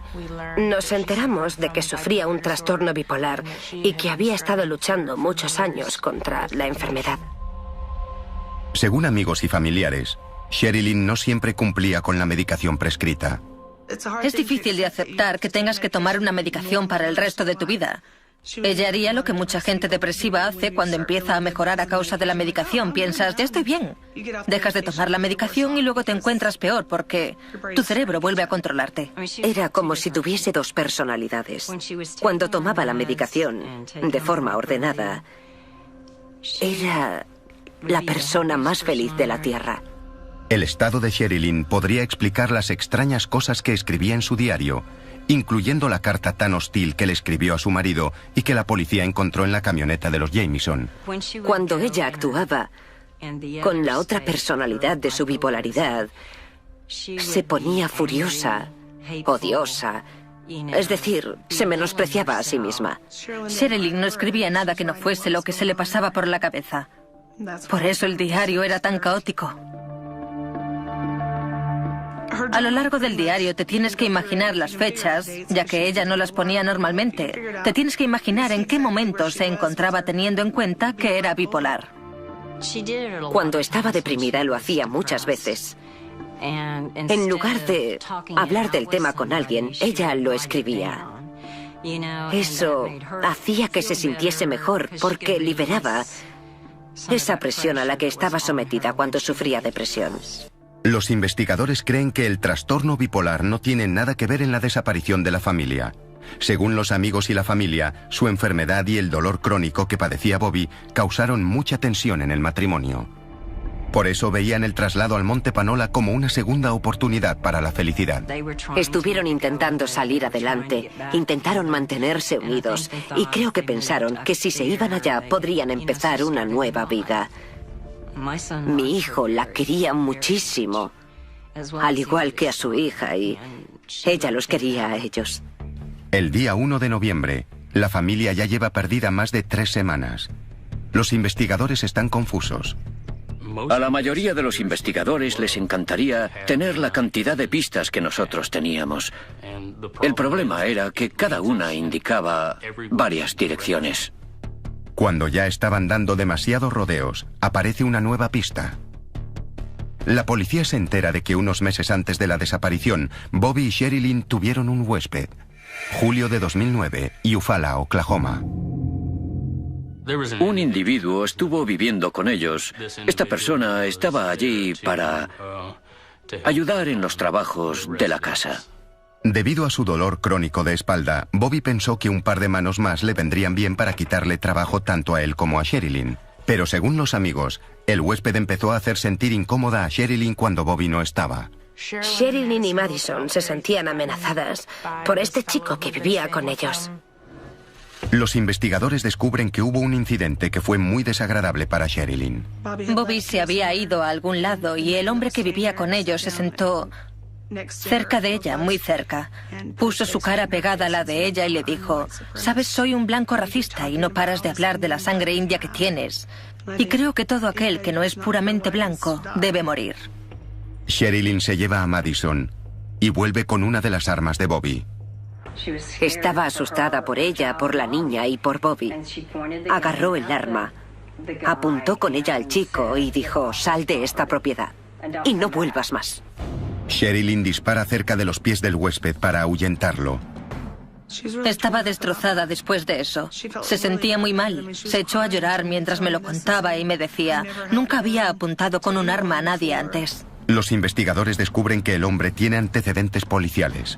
nos enteramos de que sufría un trastorno bipolar y que había estado luchando muchos años contra la enfermedad. Según amigos y familiares, Sherilyn no siempre cumplía con la medicación prescrita. Es difícil de aceptar que tengas que tomar una medicación para el resto de tu vida. Ella haría lo que mucha gente depresiva hace cuando empieza a mejorar a causa de la medicación. Piensas, ya estoy bien. Dejas de tomar la medicación y luego te encuentras peor porque tu cerebro vuelve a controlarte. Era como si tuviese dos personalidades. Cuando tomaba la medicación de forma ordenada, era la persona más feliz de la Tierra. El estado de Sherilyn podría explicar las extrañas cosas que escribía en su diario, incluyendo la carta tan hostil que le escribió a su marido y que la policía encontró en la camioneta de los Jamieson. Cuando ella actuaba con la otra personalidad de su bipolaridad, se ponía furiosa, odiosa, es decir, se menospreciaba a sí misma. Sherilyn no escribía nada que no fuese lo que se le pasaba por la cabeza. Por eso el diario era tan caótico. A lo largo del diario te tienes que imaginar las fechas, ya que ella no las ponía normalmente. Te tienes que imaginar en qué momento se encontraba teniendo en cuenta que era bipolar. Cuando estaba deprimida lo hacía muchas veces. En lugar de hablar del tema con alguien, ella lo escribía. Eso hacía que se sintiese mejor porque liberaba esa presión a la que estaba sometida cuando sufría depresión. Los investigadores creen que el trastorno bipolar no tiene nada que ver en la desaparición de la familia. Según los amigos y la familia, su enfermedad y el dolor crónico que padecía Bobby causaron mucha tensión en el matrimonio. Por eso veían el traslado al Monte Panola como una segunda oportunidad para la felicidad. Estuvieron intentando salir adelante, intentaron mantenerse unidos y creo que pensaron que si se iban allá podrían empezar una nueva vida. Mi hijo la quería muchísimo, al igual que a su hija, y ella los quería a ellos. El día 1 de noviembre, la familia ya lleva perdida más de 3 semanas. Los investigadores están confusos. A la mayoría de los investigadores les encantaría tener la cantidad de pistas que nosotros teníamos. El problema era que cada una indicaba varias direcciones. Cuando ya estaban dando demasiados rodeos, aparece una nueva pista. La policía se entera de que unos meses antes de la desaparición, Bobby y Sherilyn tuvieron un huésped. Julio de 2009, Eufaula, Oklahoma. Un individuo estuvo viviendo con ellos. Esta persona estaba allí para ayudar en los trabajos de la casa. Debido a su dolor crónico de espalda, Bobby pensó que un par de manos más le vendrían bien para quitarle trabajo tanto a él como a Sherilyn. Pero según los amigos, el huésped empezó a hacer sentir incómoda a Sherilyn cuando Bobby no estaba. Sherilyn y Madison se sentían amenazadas por este chico que vivía con ellos. Los investigadores descubren que hubo un incidente que fue muy desagradable para Sherilyn. Bobby se había ido a algún lado y el hombre que vivía con ellos se sentó cerca de ella, muy cerca. Puso su cara pegada a la de ella y le dijo: «Sabes, soy un blanco racista y no paras de hablar de la sangre india que tienes. Y creo que todo aquel que no es puramente blanco debe morir». Sherilyn se lleva a Madison y vuelve con una de las armas de Bobby. Estaba asustada por ella, por la niña y por Bobby. Agarró el arma, apuntó con ella al chico y dijo: «Sal de esta propiedad y no vuelvas más». Sherilyn dispara cerca de los pies del huésped para ahuyentarlo. Estaba destrozada después de eso. Se sentía muy mal. Se echó a llorar mientras me lo contaba y me decía: «Nunca había apuntado con un arma a nadie antes». Los investigadores descubren que el hombre tiene antecedentes policiales.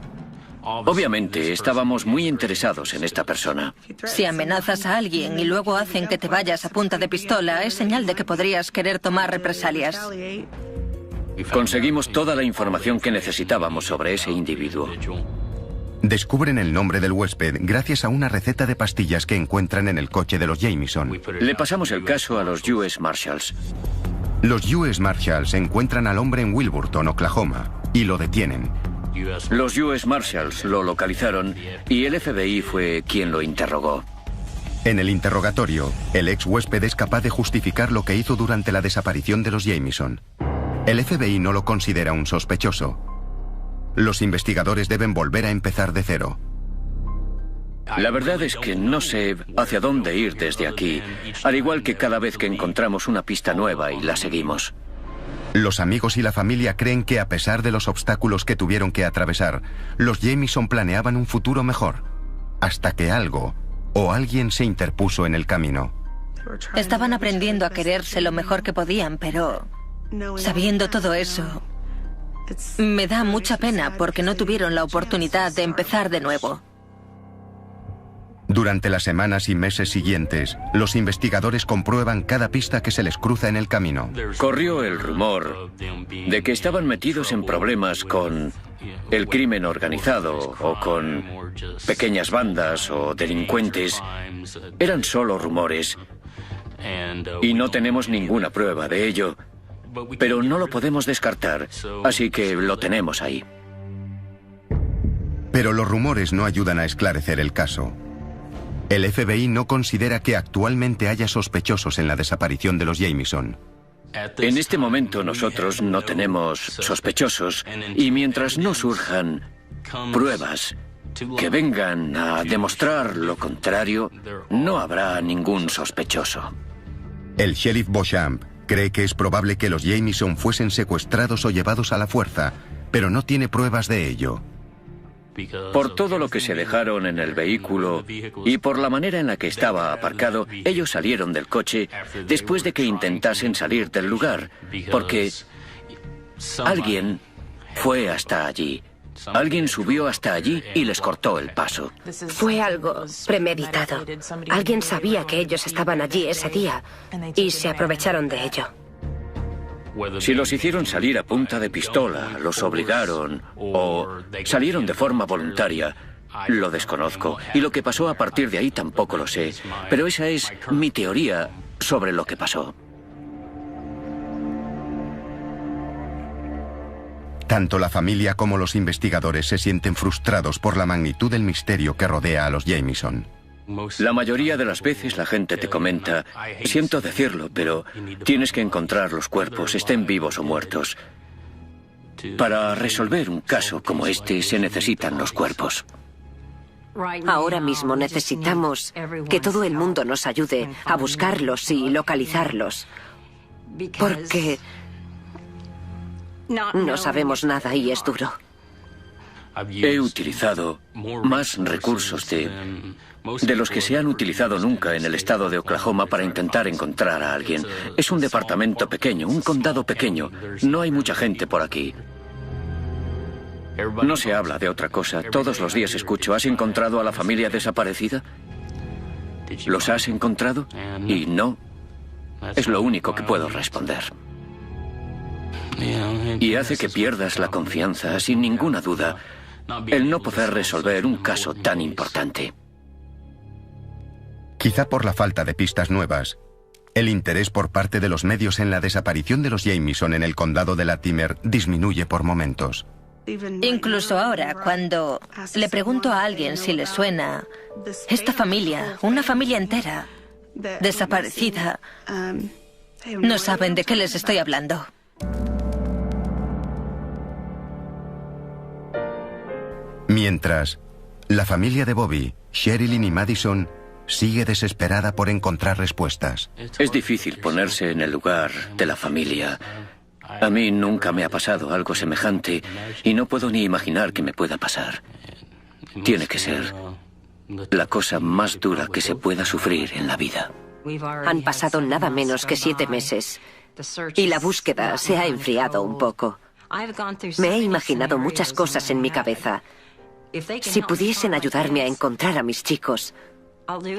Obviamente, estábamos muy interesados en esta persona. Si amenazas a alguien y luego hacen que te vayas a punta de pistola, es señal de que podrías querer tomar represalias. Conseguimos toda la información que necesitábamos sobre ese individuo. Descubren el nombre del huésped gracias a una receta de pastillas que encuentran en el coche de los Jamison. Le pasamos el caso a los US Marshals. Los US Marshals encuentran al hombre en Wilburton, Oklahoma, y lo detienen. Los US Marshals lo localizaron y el FBI fue quien lo interrogó. En el interrogatorio, el ex huésped es capaz de justificar lo que hizo durante la desaparición de los Jamison. El FBI no lo considera un sospechoso. Los investigadores deben volver a empezar de cero. La verdad es que no sé hacia dónde ir desde aquí, al igual que cada vez que encontramos una pista nueva y la seguimos. Los amigos y la familia creen que a pesar de los obstáculos que tuvieron que atravesar, los Jamison planeaban un futuro mejor, hasta que algo o alguien se interpuso en el camino. Estaban aprendiendo a quererse lo mejor que podían, pero sabiendo todo eso, me da mucha pena porque no tuvieron la oportunidad de empezar de nuevo. Durante las semanas y meses siguientes, los investigadores comprueban cada pista que se les cruza en el camino. Corrió el rumor de que estaban metidos en problemas con el crimen organizado o con pequeñas bandas o delincuentes. Eran solo rumores y no tenemos ninguna prueba de ello, pero no lo podemos descartar, así que lo tenemos ahí. Pero los rumores no ayudan a esclarecer el caso. El FBI no considera que actualmente haya sospechosos en la desaparición de los Jamison. En este momento nosotros no tenemos sospechosos y mientras no surjan pruebas que vengan a demostrar lo contrario, no habrá ningún sospechoso. El sheriff Beauchamp cree que es probable que los Jameson fuesen secuestrados o llevados a la fuerza, pero no tiene pruebas de ello. Por todo lo que se dejaron en el vehículo y por la manera en la que estaba aparcado, ellos salieron del coche después de que intentasen salir del lugar, porque alguien fue hasta allí. Alguien subió hasta allí y les cortó el paso. Fue algo premeditado. Alguien sabía que ellos estaban allí ese día y se aprovecharon de ello. Si los hicieron salir a punta de pistola, los obligaron o salieron de forma voluntaria, lo desconozco. Y lo que pasó a partir de ahí tampoco lo sé. Pero esa es mi teoría sobre lo que pasó. Tanto la familia como los investigadores se sienten frustrados por la magnitud del misterio que rodea a los Jameson. La mayoría de las veces la gente te comenta, siento decirlo, pero tienes que encontrar los cuerpos, estén vivos o muertos. Para resolver un caso como este se necesitan los cuerpos. Ahora mismo necesitamos que todo el mundo nos ayude a buscarlos y localizarlos, porque no sabemos nada y es duro. He utilizado más recursos de los que se han utilizado nunca en el estado de Oklahoma para intentar encontrar a alguien. Es un departamento pequeño, un condado pequeño. No hay mucha gente por aquí. No se habla de otra cosa. Todos los días escucho, ¿has encontrado a la familia desaparecida? ¿Los has encontrado? Y no. Es lo único que puedo responder. Y hace que pierdas la confianza, sin ninguna duda, el no poder resolver un caso tan importante. Quizá por la falta de pistas nuevas, el interés por parte de los medios en la desaparición de los Jameson en el condado de Latimer disminuye por momentos. Incluso ahora, cuando le pregunto a alguien si le suena esta familia, una familia entera, desaparecida, no saben de qué les estoy hablando. Mientras, la familia de Bobby, Sherilyn y Madison, sigue desesperada por encontrar respuestas. Es difícil ponerse en el lugar de la familia. A mí nunca me ha pasado algo semejante y no puedo ni imaginar que me pueda pasar. Tiene que ser la cosa más dura que se pueda sufrir en la vida. Han pasado nada menos que 7 meses y la búsqueda se ha enfriado un poco. Me he imaginado muchas cosas en mi cabeza. Si pudiesen ayudarme a encontrar a mis chicos,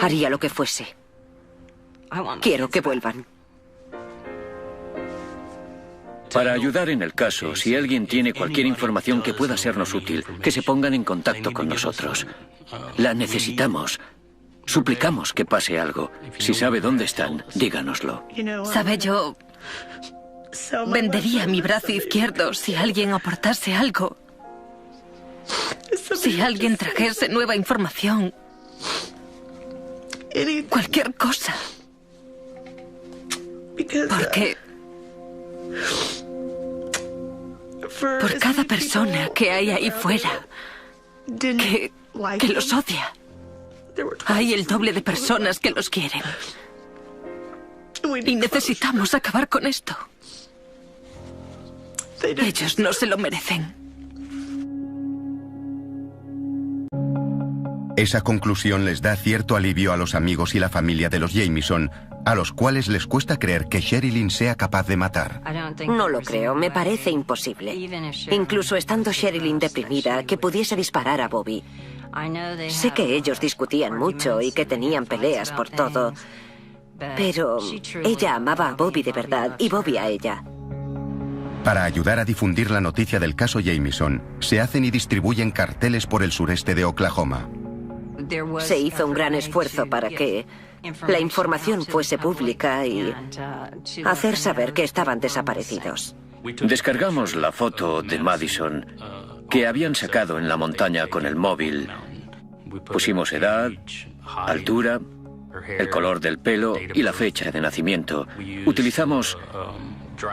haría lo que fuese. Quiero que vuelvan. Para ayudar en el caso, si alguien tiene cualquier información que pueda sernos útil, que se pongan en contacto con nosotros. La necesitamos. Suplicamos que pase algo. Si sabe dónde están, díganoslo. Sabe, yo vendería mi brazo izquierdo si alguien aportase algo. Si alguien trajese nueva información. Cualquier cosa. Porque por cada persona que hay ahí fuera que los odia, hay el doble de personas que los quieren. Y necesitamos acabar con esto. Ellos no se lo merecen. Esa conclusión les da cierto alivio a los amigos y la familia de los Jameson, a los cuales les cuesta creer que Sherilyn sea capaz de matar. No lo creo, me parece imposible. Incluso estando Sherilyn deprimida, que pudiese disparar a Bobby. Sé que ellos discutían mucho y que tenían peleas por todo, pero ella amaba a Bobby de verdad y Bobby a ella. Para ayudar a difundir la noticia del caso Jameson, se hacen y distribuyen carteles por el sureste de Oklahoma. Se hizo un gran esfuerzo para que la información fuese pública y hacer saber que estaban desaparecidos. Descargamos la foto de Madison que habían sacado en la montaña con el móvil. Pusimos edad, altura, el color del pelo y la fecha de nacimiento. Utilizamos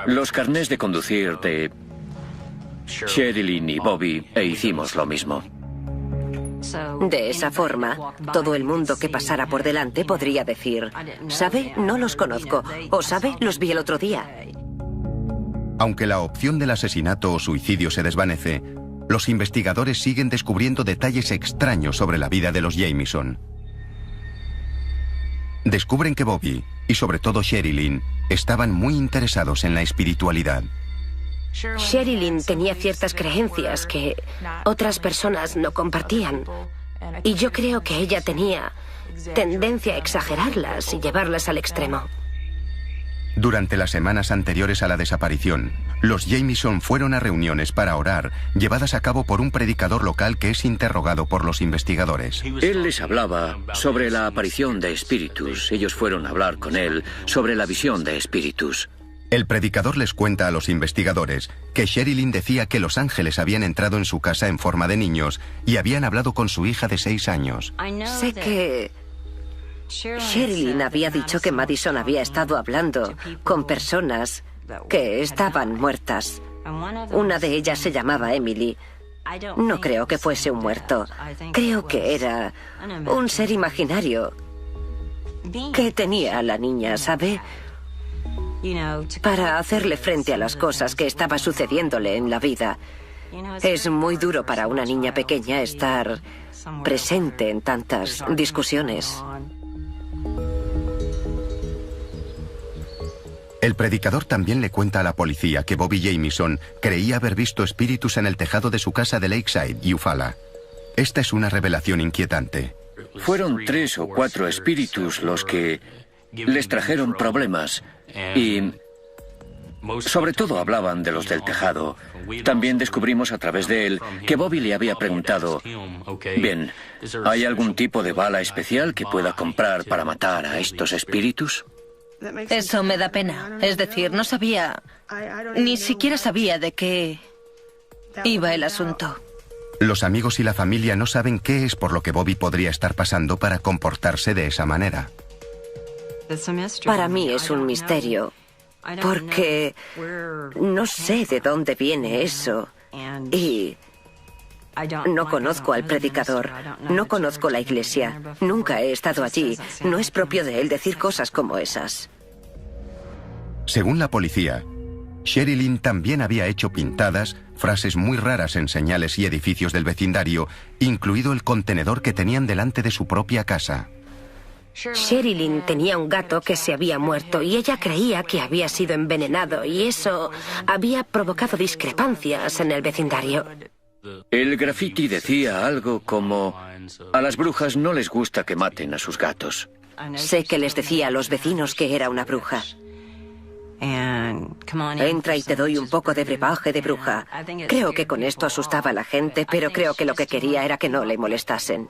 los carnés de conducir de Sherilyn y Bobby e hicimos lo mismo. De esa forma, todo el mundo que pasara por delante podría decir, ¿sabe? No los conozco. O ¿sabe? Los vi el otro día. Aunque la opción del asesinato o suicidio se desvanece, los investigadores siguen descubriendo detalles extraños sobre la vida de los Jamieson. Descubren que Bobby, y sobre todo Sherilyn, estaban muy interesados en la espiritualidad. Sherilyn tenía ciertas creencias que otras personas no compartían. Y yo creo que ella tenía tendencia a exagerarlas y llevarlas al extremo. Durante las semanas anteriores a la desaparición, los Jamieson fueron a reuniones para orar, llevadas a cabo por un predicador local que es interrogado por los investigadores. Él les hablaba sobre la aparición de espíritus. Ellos fueron a hablar con él sobre la visión de espíritus. El predicador les cuenta a los investigadores que Sherilyn decía que los ángeles habían entrado en su casa en forma de niños y habían hablado con su hija de 6 años. Sé que Sherilyn había dicho que Madison había estado hablando con personas que estaban muertas. Una de ellas se llamaba Emily. No creo que fuese un muerto. Creo que era un ser imaginario que tenía a la niña, ¿sabe? Para hacerle frente a las cosas que estaba sucediéndole en la vida. Es muy duro para una niña pequeña estar presente en tantas discusiones. El predicador también le cuenta a la policía que Bobby Jamieson creía haber visto espíritus en el tejado de su casa de Lakeside, Eufaula. Esta es una revelación inquietante. Fueron 3 o 4 espíritus los que les trajeron problemas y sobre todo hablaban de los del tejado. También descubrimos a través de él que Bobby le había preguntado, bien, ¿hay algún tipo de bala especial que pueda comprar para matar a estos espíritus? Eso me da pena. Es decir, no sabía, ni siquiera sabía de qué iba el asunto. Los amigos y la familia no saben qué es por lo que Bobby podría estar pasando para comportarse de esa manera. Para mí es un misterio, porque no sé de dónde viene eso. Y no conozco al predicador, no conozco la iglesia, nunca he estado allí. No es propio de él decir cosas como esas. Según la policía, Sherilyn también había hecho pintadas, frases muy raras en señales y edificios del vecindario, incluido el contenedor que tenían delante de su propia casa. Sherilyn tenía un gato que se había muerto y ella creía que había sido envenenado y eso había provocado discrepancias en el vecindario. El graffiti decía algo como, a las brujas no les gusta que maten a sus gatos. Sé que les decía a los vecinos que era una bruja. Entra y te doy un poco de brebaje de bruja. Creo que con esto asustaba a la gente, pero creo que lo que quería era que no le molestasen.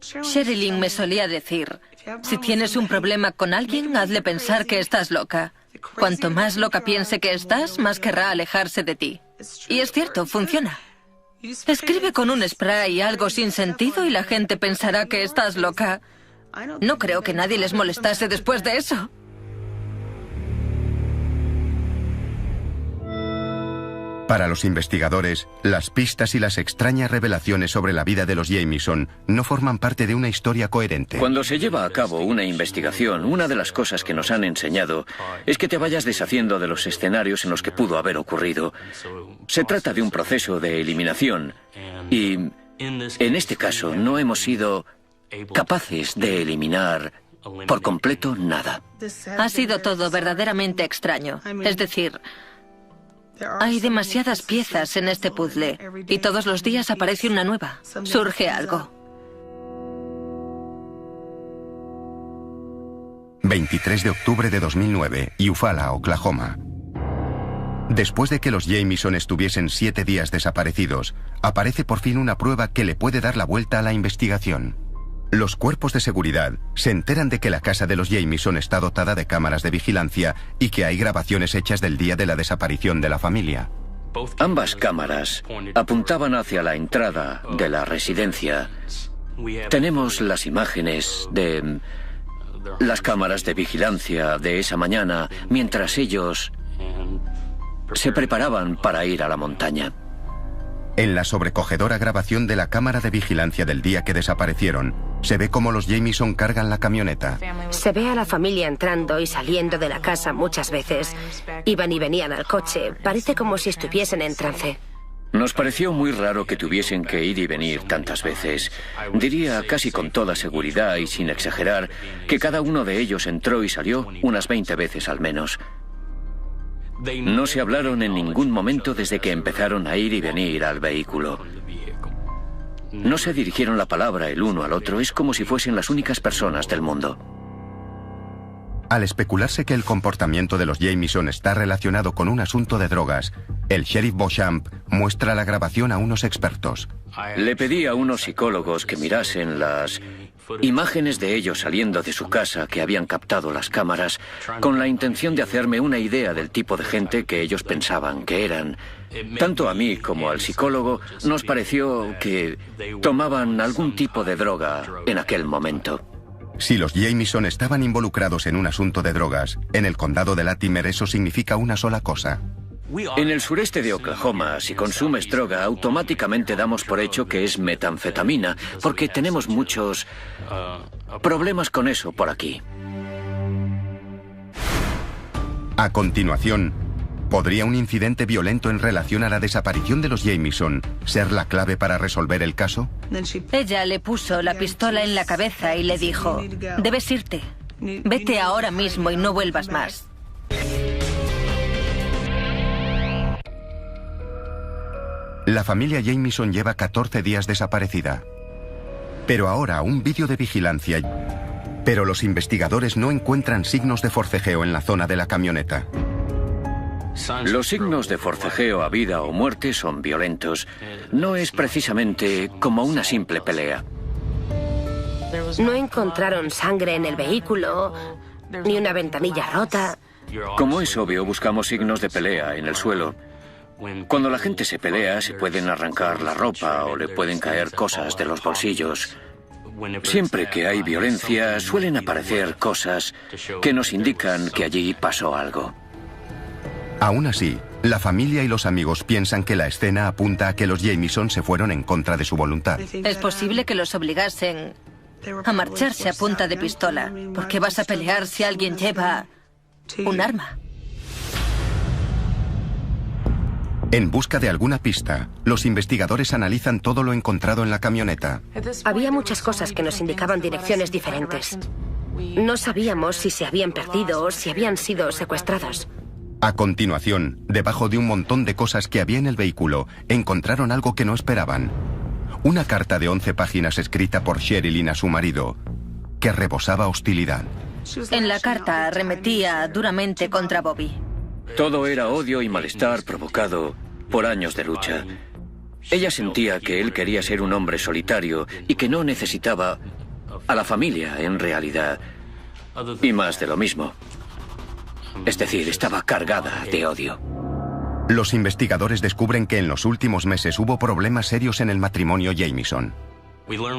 Sherilyn me solía decir, si tienes un problema con alguien, hazle pensar que estás loca. Cuanto más loca piense que estás, más querrá alejarse de ti. Y es cierto, funciona. Escribe con un spray algo sin sentido y la gente pensará que estás loca. No creo que nadie les molestase después de eso. Para los investigadores, las pistas y las extrañas revelaciones sobre la vida de los Jamieson no forman parte de una historia coherente. Cuando se lleva a cabo una investigación, una de las cosas que nos han enseñado es que te vayas deshaciendo de los escenarios en los que pudo haber ocurrido. Se trata de un proceso de eliminación y, en este caso, no hemos sido capaces de eliminar por completo nada. Ha sido todo verdaderamente extraño. Es decir, hay demasiadas piezas en este puzzle y todos los días aparece una nueva. Surge algo. 23 de octubre de 2009, Eufaula, Oklahoma. Después de que los Jamieson estuviesen 7 días desaparecidos, aparece por fin una prueba que le puede dar la vuelta a la investigación. Los cuerpos de seguridad se enteran de que la casa de los Jamieson está dotada de cámaras de vigilancia y que hay grabaciones hechas del día de la desaparición de la familia. Ambas cámaras apuntaban hacia la entrada de la residencia. Tenemos las imágenes de las cámaras de vigilancia de esa mañana mientras ellos se preparaban para ir a la montaña. En la sobrecogedora grabación de la cámara de vigilancia del día que desaparecieron, se ve cómo los Jamieson cargan la camioneta. Se ve a la familia entrando y saliendo de la casa muchas veces. Iban y venían al coche. Parece como si estuviesen en trance. Nos pareció muy raro que tuviesen que ir y venir tantas veces. Diría casi con toda seguridad y sin exagerar que cada uno de ellos entró y salió unas 20 veces al menos. No se hablaron en ningún momento desde que empezaron a ir y venir al vehículo. No se dirigieron la palabra el uno al otro, es como si fuesen las únicas personas del mundo. Al especularse que el comportamiento de los Jamieson está relacionado con un asunto de drogas, el sheriff Beauchamp muestra la grabación a unos expertos. Le pedí a unos psicólogos que mirasen las imágenes de ellos saliendo de su casa que habían captado las cámaras con la intención de hacerme una idea del tipo de gente que ellos pensaban que eran. Tanto a mí como al psicólogo nos pareció que tomaban algún tipo de droga en aquel momento. Si los Jamieson estaban involucrados en un asunto de drogas, en el condado de Latimer eso significa una sola cosa. En el sureste de Oklahoma, si consumes droga, automáticamente damos por hecho que es metanfetamina, porque tenemos muchos problemas con eso por aquí. A continuación, ¿podría un incidente violento en relación a la desaparición de los Jamieson ser la clave para resolver el caso? Ella le puso la pistola en la cabeza y le dijo: debes irte. Vete ahora mismo y no vuelvas más. La familia Jamieson lleva 14 días desaparecida. Pero ahora un vídeo de vigilancia. Pero los investigadores no encuentran signos de forcejeo en la zona de la camioneta. Los signos de forcejeo a vida o muerte son violentos. No es precisamente como una simple pelea. No encontraron sangre en el vehículo, ni una ventanilla rota. Como es obvio, buscamos signos de pelea en el suelo. Cuando la gente se pelea, se pueden arrancar la ropa o le pueden caer cosas de los bolsillos. Siempre que hay violencia, suelen aparecer cosas que nos indican que allí pasó algo. Aún así, la familia y los amigos piensan que la escena apunta a que los Jamieson se fueron en contra de su voluntad. Es posible que los obligasen a marcharse a punta de pistola. ¿Por qué vas a pelear si alguien lleva un arma? En busca de alguna pista, los investigadores analizan todo lo encontrado en la camioneta. Había muchas cosas que nos indicaban direcciones diferentes. No sabíamos si se habían perdido o si habían sido secuestrados. A continuación, debajo de un montón de cosas que había en el vehículo, encontraron algo que no esperaban. Una carta de 11 páginas escrita por Sherilyn a su marido, que rebosaba hostilidad. En la carta arremetía duramente contra Bobby. Todo era odio y malestar provocado por años de lucha. Ella sentía que él quería ser un hombre solitario y que no necesitaba a la familia en realidad. Y más de lo mismo. Es decir, estaba cargada de odio. Los investigadores descubren que en los últimos meses hubo problemas serios en el matrimonio Jamieson.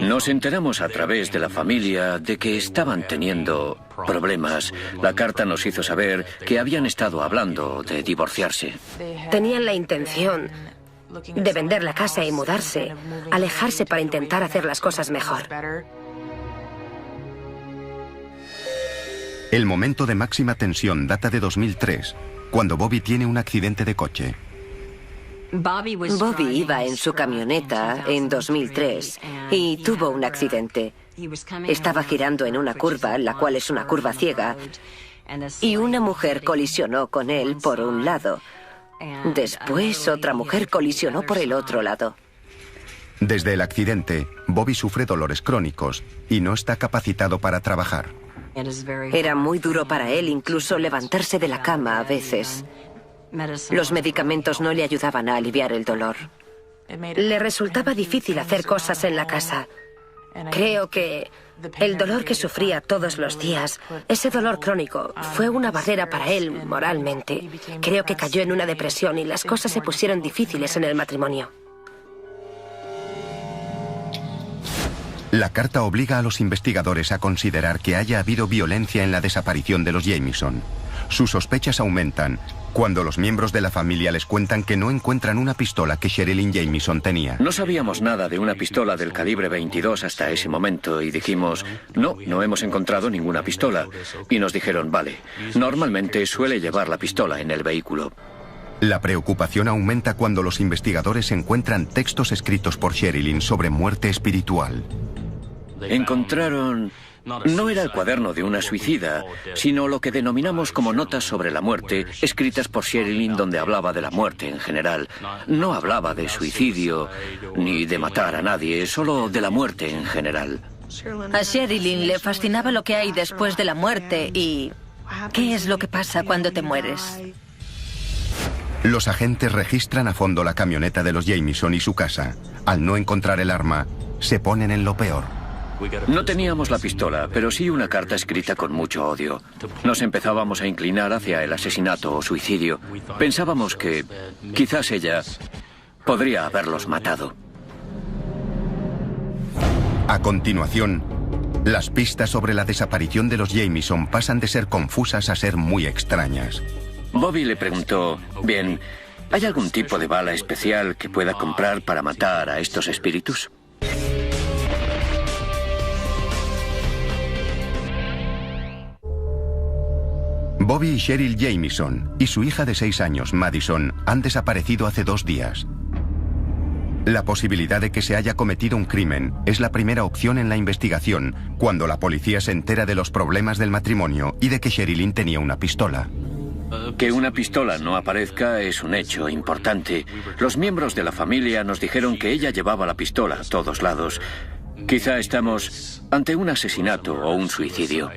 Nos enteramos a través de la familia de que estaban teniendo problemas. La carta nos hizo saber que habían estado hablando de divorciarse. Tenían la intención de vender la casa y mudarse, alejarse para intentar hacer las cosas mejor. El momento de máxima tensión data de 2003, cuando Bobby tiene un accidente de coche. Bobby iba en su camioneta en 2003 y tuvo un accidente. Estaba girando en una curva, la cual es una curva ciega, y una mujer colisionó con él por un lado. Después otra mujer colisionó por el otro lado. Desde el accidente, Bobby sufre dolores crónicos y no está capacitado para trabajar. Era muy duro para él incluso levantarse de la cama a veces. Los medicamentos no le ayudaban a aliviar el dolor. Le resultaba difícil hacer cosas en la casa. Creo que el dolor que sufría todos los días, ese dolor crónico, fue una barrera para él moralmente. Creo que cayó en una depresión y las cosas se pusieron difíciles en el matrimonio. La carta obliga a los investigadores a considerar que haya habido violencia en la desaparición de los Jamieson. Sus sospechas aumentan cuando los miembros de la familia les cuentan que no encuentran una pistola que Sherilyn Jameson tenía. No sabíamos nada de una pistola del calibre 22 hasta ese momento y dijimos, no hemos encontrado ninguna pistola. Y nos dijeron, vale, normalmente suele llevar la pistola en el vehículo. La preocupación aumenta cuando los investigadores encuentran textos escritos por Sherilyn sobre muerte espiritual. Encontraron... No era el cuaderno de una suicida, sino lo que denominamos como notas sobre la muerte, escritas por Sherilyn, donde hablaba de la muerte en general. No hablaba de suicidio, ni de matar a nadie, solo de la muerte en general. A Sherilyn le fascinaba lo que hay después de la muerte y... ¿qué es lo que pasa cuando te mueres? Los agentes registran a fondo la camioneta de los Jameson y su casa. Al no encontrar el arma, se ponen en lo peor. No teníamos la pistola, pero sí una carta escrita con mucho odio. Nos empezábamos a inclinar hacia el asesinato o suicidio. Pensábamos que quizás ella podría haberlos matado. A continuación, las pistas sobre la desaparición de los Jameson pasan de ser confusas a ser muy extrañas. Bobby le preguntó, bien, ¿hay algún tipo de bala especial que pueda comprar para matar a estos espíritus? Bobby y Cheryl Jameson y su hija de 6 años, Madison, han desaparecido hace 2 días. La posibilidad de que se haya cometido un crimen es la primera opción en la investigación cuando la policía se entera de los problemas del matrimonio y de que Sherilyn tenía una pistola. Que una pistola no aparezca es un hecho importante. Los miembros de la familia nos dijeron que ella llevaba la pistola a todos lados. Quizá estamos ante un asesinato o un suicidio.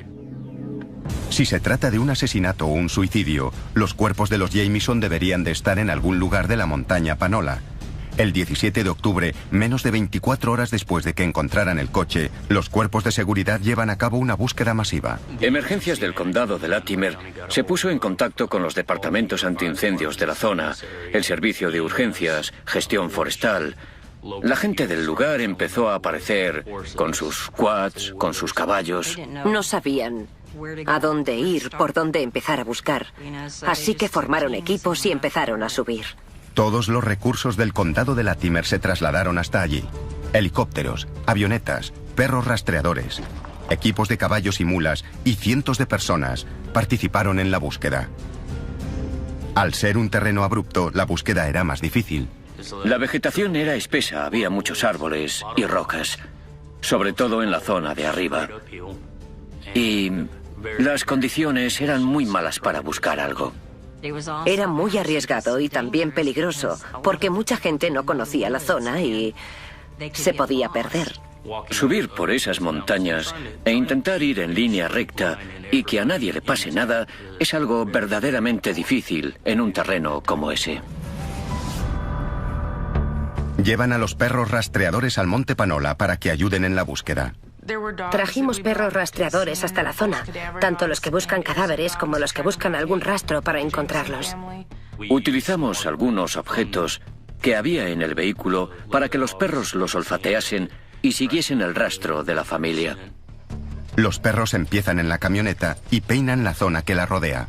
Si se trata de un asesinato o un suicidio, los cuerpos de los Jameson deberían de estar en algún lugar de la montaña Panola. El 17 de octubre, menos de 24 horas después de que encontraran el coche, los cuerpos de seguridad llevan a cabo una búsqueda masiva. Emergencias del condado de Latimer se puso en contacto con los departamentos antiincendios de la zona, el servicio de urgencias, gestión forestal. La gente del lugar empezó a aparecer con sus quads, con sus caballos. No sabían a dónde ir, por dónde empezar a buscar. Así que formaron equipos y empezaron a subir. Todos los recursos del condado de Latimer se trasladaron hasta allí. Helicópteros, avionetas, perros rastreadores, equipos de caballos y mulas y cientos de personas participaron en la búsqueda. Al ser un terreno abrupto, la búsqueda era más difícil. La vegetación era espesa, había muchos árboles y rocas, sobre todo en la zona de arriba. Y las condiciones eran muy malas para buscar algo. Era muy arriesgado y también peligroso, porque mucha gente no conocía la zona y se podía perder. Subir por esas montañas e intentar ir en línea recta y que a nadie le pase nada es algo verdaderamente difícil en un terreno como ese. Llevan a los perros rastreadores al Monte Panola para que ayuden en la búsqueda. Trajimos perros rastreadores hasta la zona, tanto los que buscan cadáveres como los que buscan algún rastro para encontrarlos. Utilizamos algunos objetos que había en el vehículo para que los perros los olfateasen y siguiesen el rastro de la familia. Los perros empiezan en la camioneta y peinan la zona que la rodea.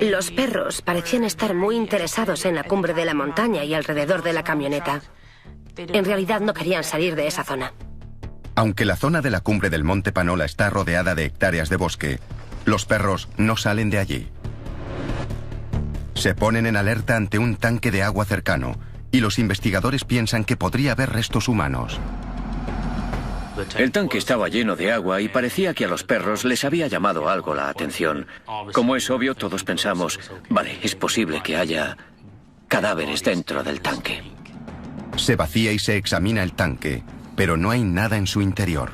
Los perros parecían estar muy interesados en la cumbre de la montaña y alrededor de la camioneta. En realidad no querían salir de esa zona. Aunque la zona de la cumbre del Monte Panola está rodeada de hectáreas de bosque, los perros no salen de allí. Se ponen en alerta ante un tanque de agua cercano y los investigadores piensan que podría haber restos humanos. El tanque estaba lleno de agua y parecía que a los perros les había llamado algo la atención. Como es obvio, todos pensamos, vale, es posible que haya cadáveres dentro del tanque. Se vacía y se examina el tanque, pero no hay nada en su interior.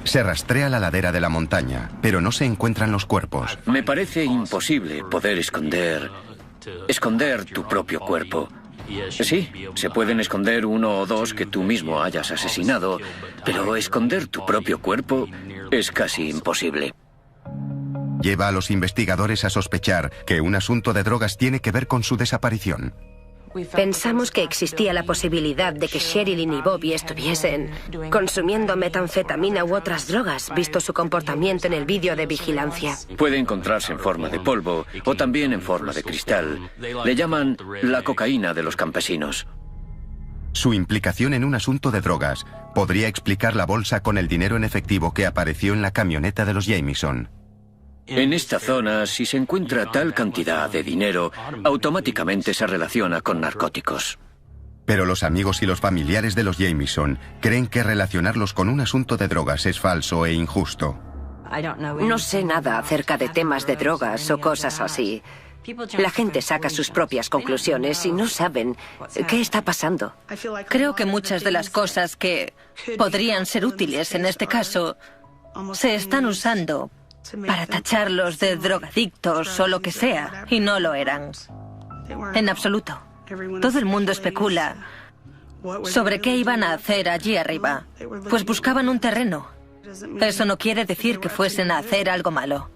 Se rastrea la ladera de la montaña, pero no se encuentran los cuerpos. Me parece imposible poder esconder tu propio cuerpo. Sí, se pueden esconder 1 o 2 que tú mismo hayas asesinado, pero esconder tu propio cuerpo es casi imposible. Lleva a los investigadores a sospechar que un asunto de drogas tiene que ver con su desaparición. Pensamos que existía la posibilidad de que Sherilyn y Bobby estuviesen consumiendo metanfetamina u otras drogas, visto su comportamiento en el vídeo de vigilancia. Puede encontrarse en forma de polvo o también en forma de cristal. Le llaman la cocaína de los campesinos. Su implicación en un asunto de drogas podría explicar la bolsa con el dinero en efectivo que apareció en la camioneta de los Jamieson. En esta zona, si se encuentra tal cantidad de dinero, automáticamente se relaciona con narcóticos. Pero los amigos y los familiares de los Jamieson creen que relacionarlos con un asunto de drogas es falso e injusto. No sé nada acerca de temas de drogas o cosas así. La gente saca sus propias conclusiones y no saben qué está pasando. Creo que muchas de las cosas que podrían ser útiles en este caso se están usando para tacharlos de drogadictos o lo que sea, y no lo eran. En absoluto. Todo el mundo especula sobre qué iban a hacer allí arriba. Pues buscaban un terreno. Eso no quiere decir que fuesen a hacer algo malo.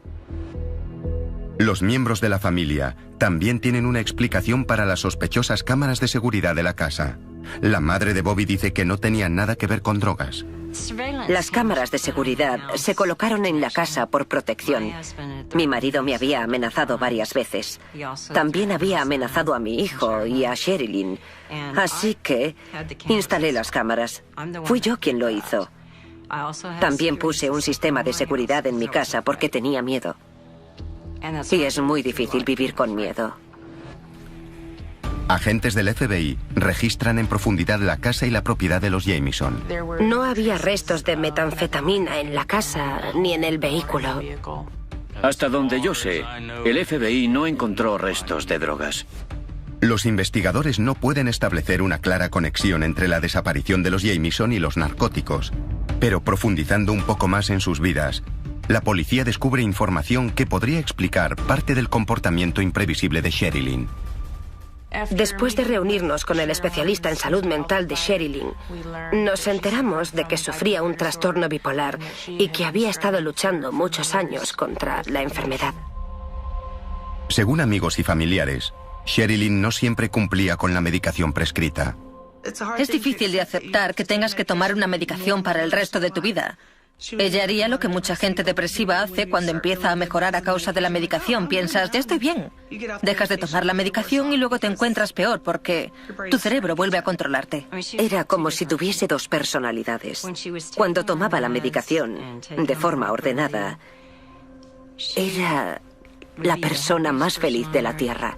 Los miembros de la familia también tienen una explicación para las sospechosas cámaras de seguridad de la casa. La madre de Bobby dice que no tenían nada que ver con drogas. Las cámaras de seguridad se colocaron en la casa por protección. Mi marido me había amenazado varias veces. También había amenazado a mi hijo y a Sherilyn. Así que instalé las cámaras. Fui yo quien lo hizo. También puse un sistema de seguridad en mi casa porque tenía miedo. Y es muy difícil vivir con miedo. Agentes del FBI registran en profundidad la casa y la propiedad de los Jamieson. No había restos de metanfetamina en la casa ni en el vehículo. Hasta donde yo sé, el FBI no encontró restos de drogas. Los investigadores no pueden establecer una clara conexión entre la desaparición de los Jamieson y los narcóticos, pero profundizando un poco más en sus vidas, la policía descubre información que podría explicar parte del comportamiento imprevisible de Sherilyn. Después de reunirnos con el especialista en salud mental de Sherilyn, nos enteramos de que sufría un trastorno bipolar y que había estado luchando muchos años contra la enfermedad. Según amigos y familiares, Sherilyn no siempre cumplía con la medicación prescrita. Es difícil de aceptar que tengas que tomar una medicación para el resto de tu vida. Ella haría lo que mucha gente depresiva hace cuando empieza a mejorar a causa de la medicación. Piensas, ya estoy bien. Dejas de tomar la medicación y luego te encuentras peor porque tu cerebro vuelve a controlarte. Era como si tuviese dos personalidades. Cuando tomaba la medicación de forma ordenada, era la persona más feliz de la Tierra.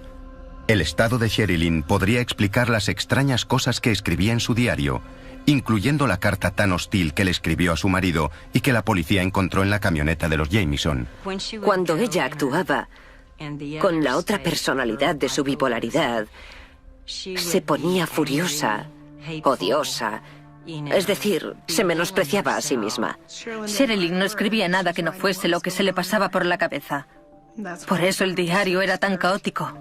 El estado de Sherilyn podría explicar las extrañas cosas que escribía en su diario, incluyendo la carta tan hostil que le escribió a su marido y que la policía encontró en la camioneta de los Jamieson. Cuando ella actuaba con la otra personalidad de su bipolaridad, se ponía furiosa, odiosa, es decir, se menospreciaba a sí misma. Sherilyn no escribía nada que no fuese lo que se le pasaba por la cabeza. Por eso el diario era tan caótico.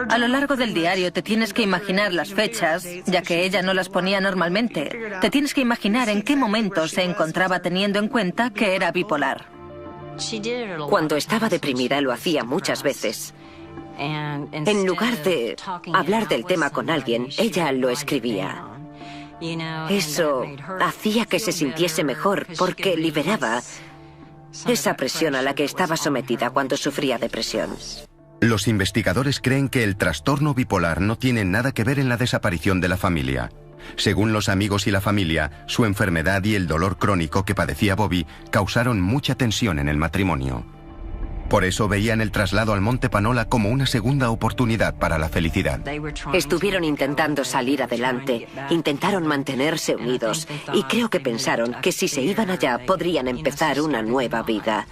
A lo largo del diario te tienes que imaginar las fechas, ya que ella no las ponía normalmente. Te tienes que imaginar en qué momento se encontraba teniendo en cuenta que era bipolar. Cuando estaba deprimida lo hacía muchas veces. En lugar de hablar del tema con alguien, ella lo escribía. Eso hacía que se sintiese mejor porque liberaba esa presión a la que estaba sometida cuando sufría depresión. Los investigadores creen que el trastorno bipolar no tiene nada que ver en la desaparición de la familia. Según los amigos y la familia, su enfermedad y el dolor crónico que padecía Bobby causaron mucha tensión en el matrimonio. Por eso veían el traslado al Monte Panola como una segunda oportunidad para la felicidad. Estuvieron intentando salir adelante, intentaron mantenerse unidos y creo que pensaron que si se iban allá podrían empezar una nueva vida.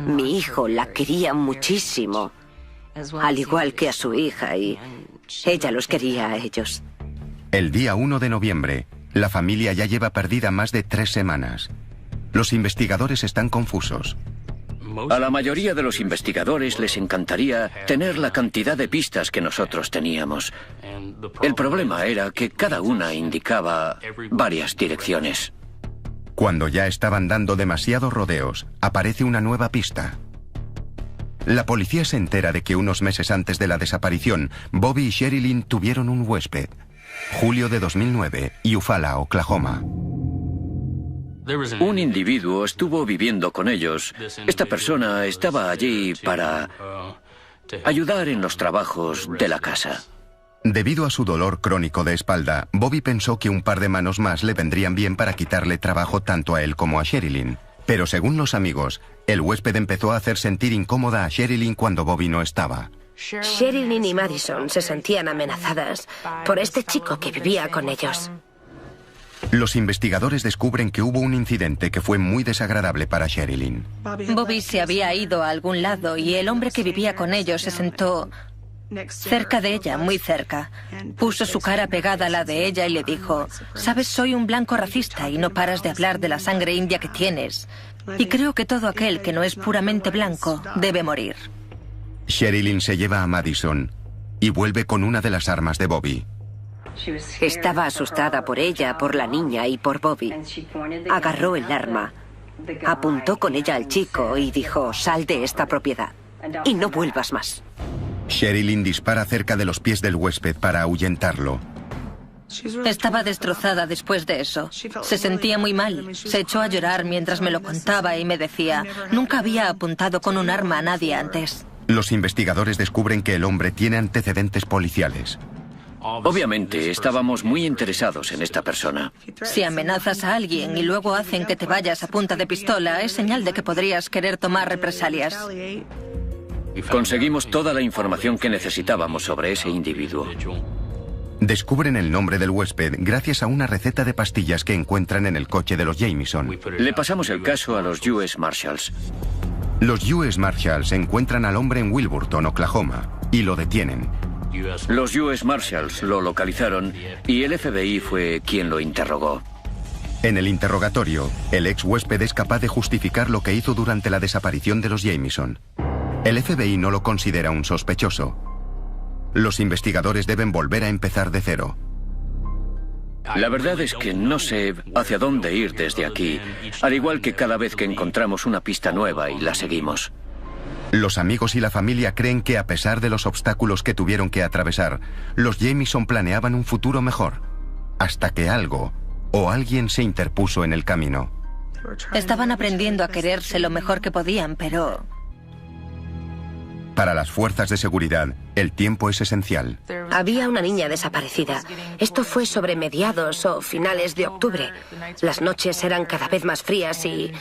Mi hijo la quería muchísimo, al igual que a su hija, y ella los quería a ellos. El día 1 de noviembre, la familia ya lleva perdida más de 3 semanas. Los investigadores están confusos. A la mayoría de los investigadores les encantaría tener la cantidad de pistas que nosotros teníamos. El problema era que cada una indicaba varias direcciones. Cuando ya estaban dando demasiados rodeos, aparece una nueva pista. La policía se entera de que unos meses antes de la desaparición, Bobby y Sherilyn tuvieron un huésped. Julio de 2009, Eufaula, Oklahoma. Un individuo estuvo viviendo con ellos. Esta persona estaba allí para ayudar en los trabajos de la casa. Debido a su dolor crónico de espalda, Bobby pensó que un par de manos más le vendrían bien para quitarle trabajo tanto a él como a Sherilyn. Pero según los amigos, el huésped empezó a hacer sentir incómoda a Sherilyn cuando Bobby no estaba. Sherilyn y Madison se sentían amenazadas por este chico que vivía con ellos. Los investigadores descubren que hubo un incidente que fue muy desagradable para Sherilyn. Bobby se había ido a algún lado y el hombre que vivía con ellos se sentó cerca de ella, muy cerca. Puso su cara pegada a la de ella y le dijo: «Sabes, soy un blanco racista y no paras de hablar de la sangre india que tienes. Y creo que todo aquel que no es puramente blanco debe morir». Sherilyn se lleva a Madison y vuelve con una de las armas de Bobby. Estaba asustada por ella, por la niña y por Bobby. Agarró el arma, apuntó con ella al chico y dijo: «Sal de esta propiedad y no vuelvas más». Sherilyn dispara cerca de los pies del huésped para ahuyentarlo. Estaba destrozada después de eso. Se sentía muy mal. Se echó a llorar mientras me lo contaba y me decía: «Nunca había apuntado con un arma a nadie antes». Los investigadores descubren que el hombre tiene antecedentes policiales. Obviamente, estábamos muy interesados en esta persona. Si amenazas a alguien y luego hacen que te vayas a punta de pistola, es señal de que podrías querer tomar represalias. Conseguimos toda la información que necesitábamos sobre ese individuo. Descubren el nombre del huésped gracias a una receta de pastillas que encuentran en el coche de los Jamison. Le pasamos el caso a los US Marshals. Los US Marshals encuentran al hombre en Wilburton, Oklahoma, y lo detienen. Los US Marshals lo localizaron y el FBI fue quien lo interrogó. En el interrogatorio, el ex huésped es capaz de justificar lo que hizo durante la desaparición de los Jamison. El FBI no lo considera un sospechoso. Los investigadores deben volver a empezar de cero. La verdad es que no sé hacia dónde ir desde aquí, al igual que cada vez que encontramos una pista nueva y la seguimos. Los amigos y la familia creen que a pesar de los obstáculos que tuvieron que atravesar, los Jamison planeaban un futuro mejor, hasta que algo o alguien se interpuso en el camino. Estaban aprendiendo a quererse lo mejor que podían, pero... Para las fuerzas de seguridad, el tiempo es esencial. Había una niña desaparecida. Esto fue sobre mediados o finales de octubre. Las noches eran cada vez más frías y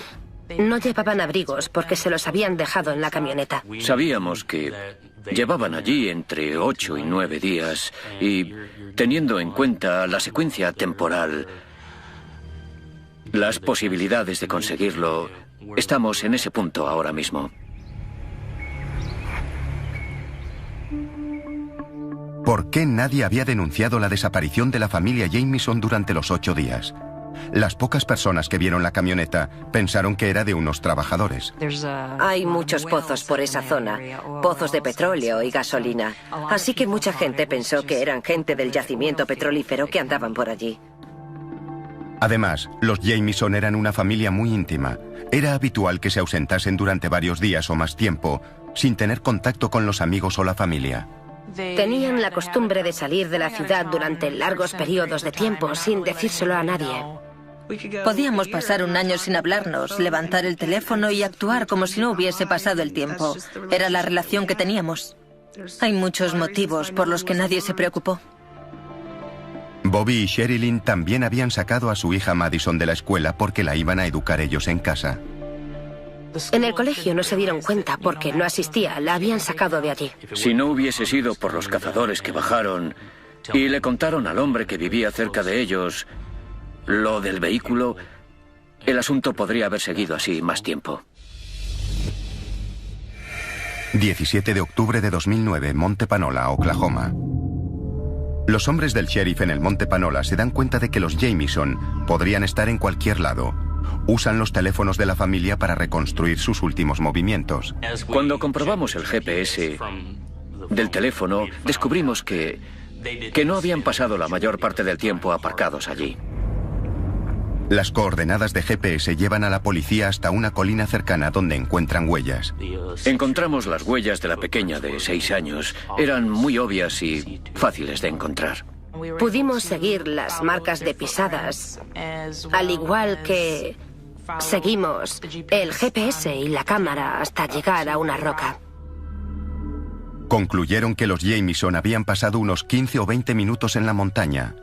no llevaban abrigos porque se los habían dejado en la camioneta. Sabíamos que llevaban allí entre 8 y 9 días y, teniendo en cuenta la secuencia temporal, las posibilidades de conseguirlo, estamos en ese punto ahora mismo. ¿Por qué nadie había denunciado la desaparición de la familia Jamison durante los 8 días? Las pocas personas que vieron la camioneta pensaron que era de unos trabajadores. Hay muchos pozos por esa zona, pozos de petróleo y gasolina. Así que mucha gente pensó que eran gente del yacimiento petrolífero que andaban por allí. Además, los Jamison eran una familia muy íntima. Era habitual que se ausentasen durante varios días o más tiempo, sin tener contacto con los amigos o la familia. Tenían la costumbre de salir de la ciudad durante largos periodos de tiempo sin decírselo a nadie. Podíamos pasar un año sin hablarnos, levantar el teléfono y actuar como si no hubiese pasado el tiempo. Era la relación que teníamos. Hay muchos motivos por los que nadie se preocupó. Bobby y Sherilyn también habían sacado a su hija Madison de la escuela porque la iban a educar ellos en casa. En el colegio no se dieron cuenta porque no asistía, la habían sacado de allí. Si no hubiese sido por los cazadores que bajaron y le contaron al hombre que vivía cerca de ellos lo del vehículo, el asunto podría haber seguido así más tiempo. 17 de octubre de 2009, Monte Panola, Oklahoma. Los hombres del sheriff en el Monte Panola se dan cuenta de que los Jamison podrían estar en cualquier lado. Usan los teléfonos de la familia para reconstruir sus últimos movimientos. Cuando comprobamos el GPS del teléfono, descubrimos que no habían pasado la mayor parte del tiempo aparcados allí. Las coordenadas de GPS llevan a la policía hasta una colina cercana donde encuentran huellas. Encontramos las huellas de la pequeña de 6 años. Eran muy obvias y fáciles de encontrar. Pudimos seguir las marcas de pisadas, al igual que seguimos el GPS y la cámara hasta llegar a una roca. Concluyeron que los Jamieson habían pasado unos 15 o 20 minutos en la montaña.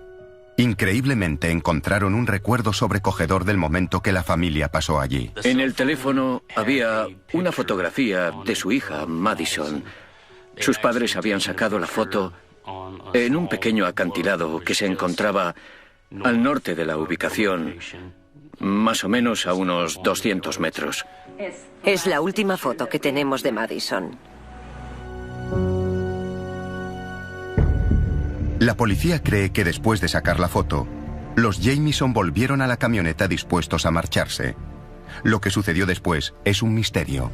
Increíblemente encontraron un recuerdo sobrecogedor del momento que la familia pasó allí. En el teléfono había una fotografía de su hija, Madison. Sus padres habían sacado la foto en un pequeño acantilado que se encontraba al norte de la ubicación, más o menos a unos 200 metros. Es la última foto que tenemos de Madison. La policía cree que después de sacar la foto, los Jamieson volvieron a la camioneta dispuestos a marcharse. Lo que sucedió después es un misterio.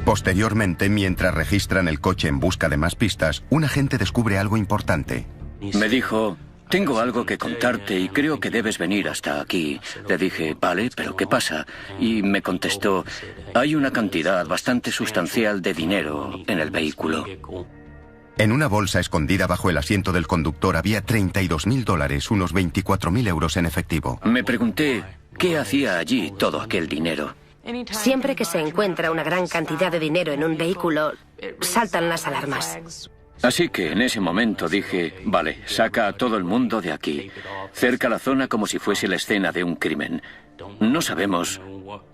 Posteriormente, mientras registran el coche en busca de más pistas, un agente descubre algo importante. Me dijo: tengo algo que contarte y creo que debes venir hasta aquí. Le dije: vale, pero ¿qué pasa? Y me contestó: hay una cantidad bastante sustancial de dinero en el vehículo. En una bolsa escondida bajo el asiento del conductor había $32.000, unos 24.000 euros en efectivo. Me pregunté qué hacía allí todo aquel dinero. Siempre que se encuentra una gran cantidad de dinero en un vehículo, saltan las alarmas. Así que en ese momento dije: vale, saca a todo el mundo de aquí. Cerca la zona como si fuese la escena de un crimen. No sabemos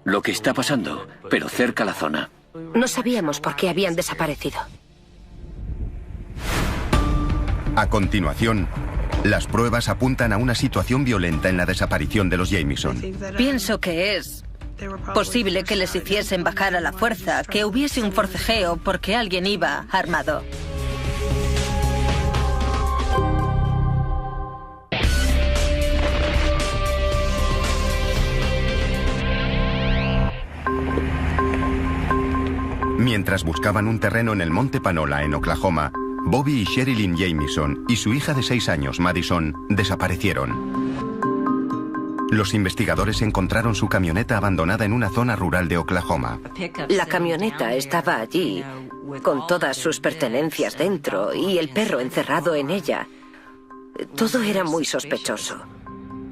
lo que está pasando, pero cerca la zona. No sabíamos por qué habían desaparecido. A continuación, las pruebas apuntan a una situación violenta en la desaparición de los Jamieson. Pienso que es posible que les hiciesen bajar a la fuerza, que hubiese un forcejeo porque alguien iba armado. Mientras buscaban un terreno en el Monte Panola, en Oklahoma, Bobby y Sherilyn Jamieson y su hija de 6 años, Madison, desaparecieron. Los investigadores encontraron su camioneta abandonada en una zona rural de Oklahoma. La camioneta estaba allí, con todas sus pertenencias dentro y el perro encerrado en ella. Todo era muy sospechoso.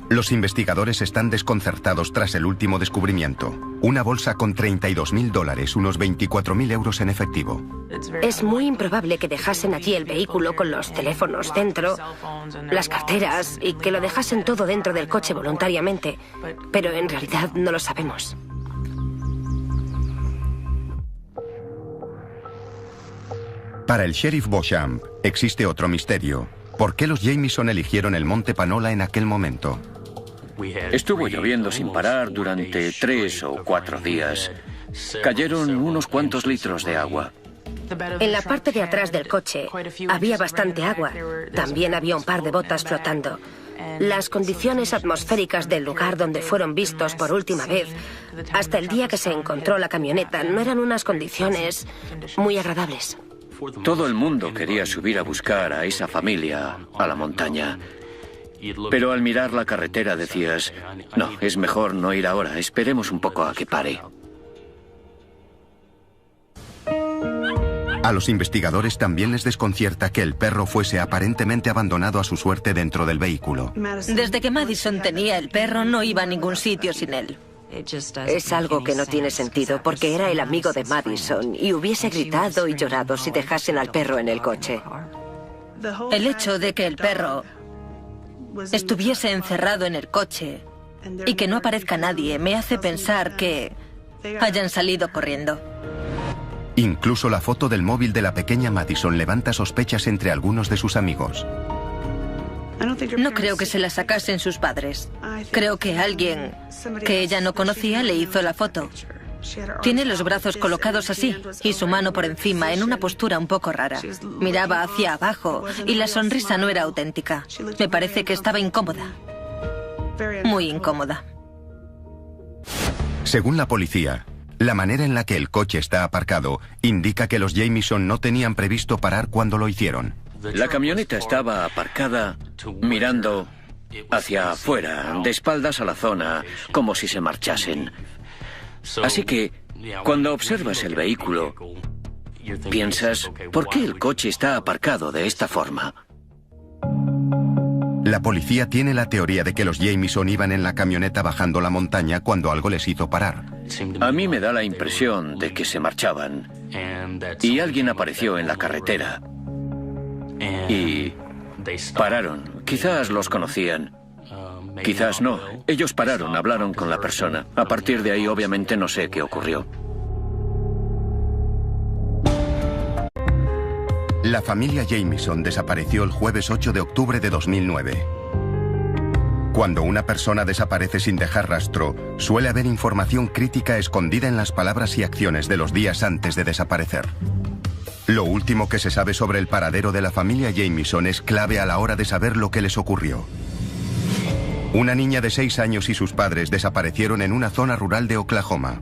Los investigadores están desconcertados tras el último descubrimiento. Una bolsa con $32.000, unos 24.000 euros en efectivo. Es muy improbable que dejasen allí el vehículo con los teléfonos dentro, las carteras, y que lo dejasen todo dentro del coche voluntariamente. Pero en realidad no lo sabemos. Para el sheriff Beauchamp existe otro misterio. ¿Por qué los Jamieson eligieron el Monte Panola en aquel momento? Estuvo lloviendo sin parar durante 3 o 4 días. Cayeron unos cuantos litros de agua. En la parte de atrás del coche había bastante agua. También había un par de botas flotando. Las condiciones atmosféricas del lugar donde fueron vistos por última vez, hasta el día que se encontró la camioneta, no eran unas condiciones muy agradables. Todo el mundo quería subir a buscar a esa familia a la montaña. Pero al mirar la carretera decías: no, es mejor no ir ahora, esperemos un poco a que pare. A los investigadores también les desconcierta que el perro fuese aparentemente abandonado a su suerte dentro del vehículo. Desde que Madison tenía el perro, no iba a ningún sitio sin él. Es algo que no tiene sentido porque era el amigo de Madison y hubiese gritado y llorado si dejasen al perro en el coche. El hecho de que el perro estuviese encerrado en el coche y que no aparezca nadie me hace pensar que hayan salido corriendo. Incluso la foto del móvil de la pequeña Madison levanta sospechas entre algunos de sus amigos. No creo que se la sacasen sus padres. Creo que alguien que ella no conocía le hizo la foto. Tiene los brazos colocados así y su mano por encima en una postura un poco rara. Miraba hacia abajo y la sonrisa no era auténtica. Me parece que estaba incómoda. Muy incómoda. Según la policía, la manera en la que el coche está aparcado indica que los Jamieson no tenían previsto parar cuando lo hicieron. La camioneta estaba aparcada mirando hacia afuera, de espaldas a la zona, como si se marchasen. Así que, cuando observas el vehículo, piensas, ¿por qué el coche está aparcado de esta forma? La policía tiene la teoría de que los Jamieson iban en la camioneta bajando la montaña cuando algo les hizo parar. A mí me da la impresión de que se marchaban y alguien apareció en la carretera y pararon. Quizás los conocían, quizás no. Ellos pararon, hablaron con la persona. A partir de ahí, obviamente, no sé qué ocurrió. La familia Jamieson desapareció el jueves 8 de octubre de 2009. Cuando una persona desaparece sin dejar rastro, suele haber información crítica escondida en las palabras y acciones de los días antes de desaparecer. Lo último que se sabe sobre el paradero de la familia Jamieson es clave a la hora de saber lo que les ocurrió. Una niña de 6 años y sus padres desaparecieron en una zona rural de Oklahoma.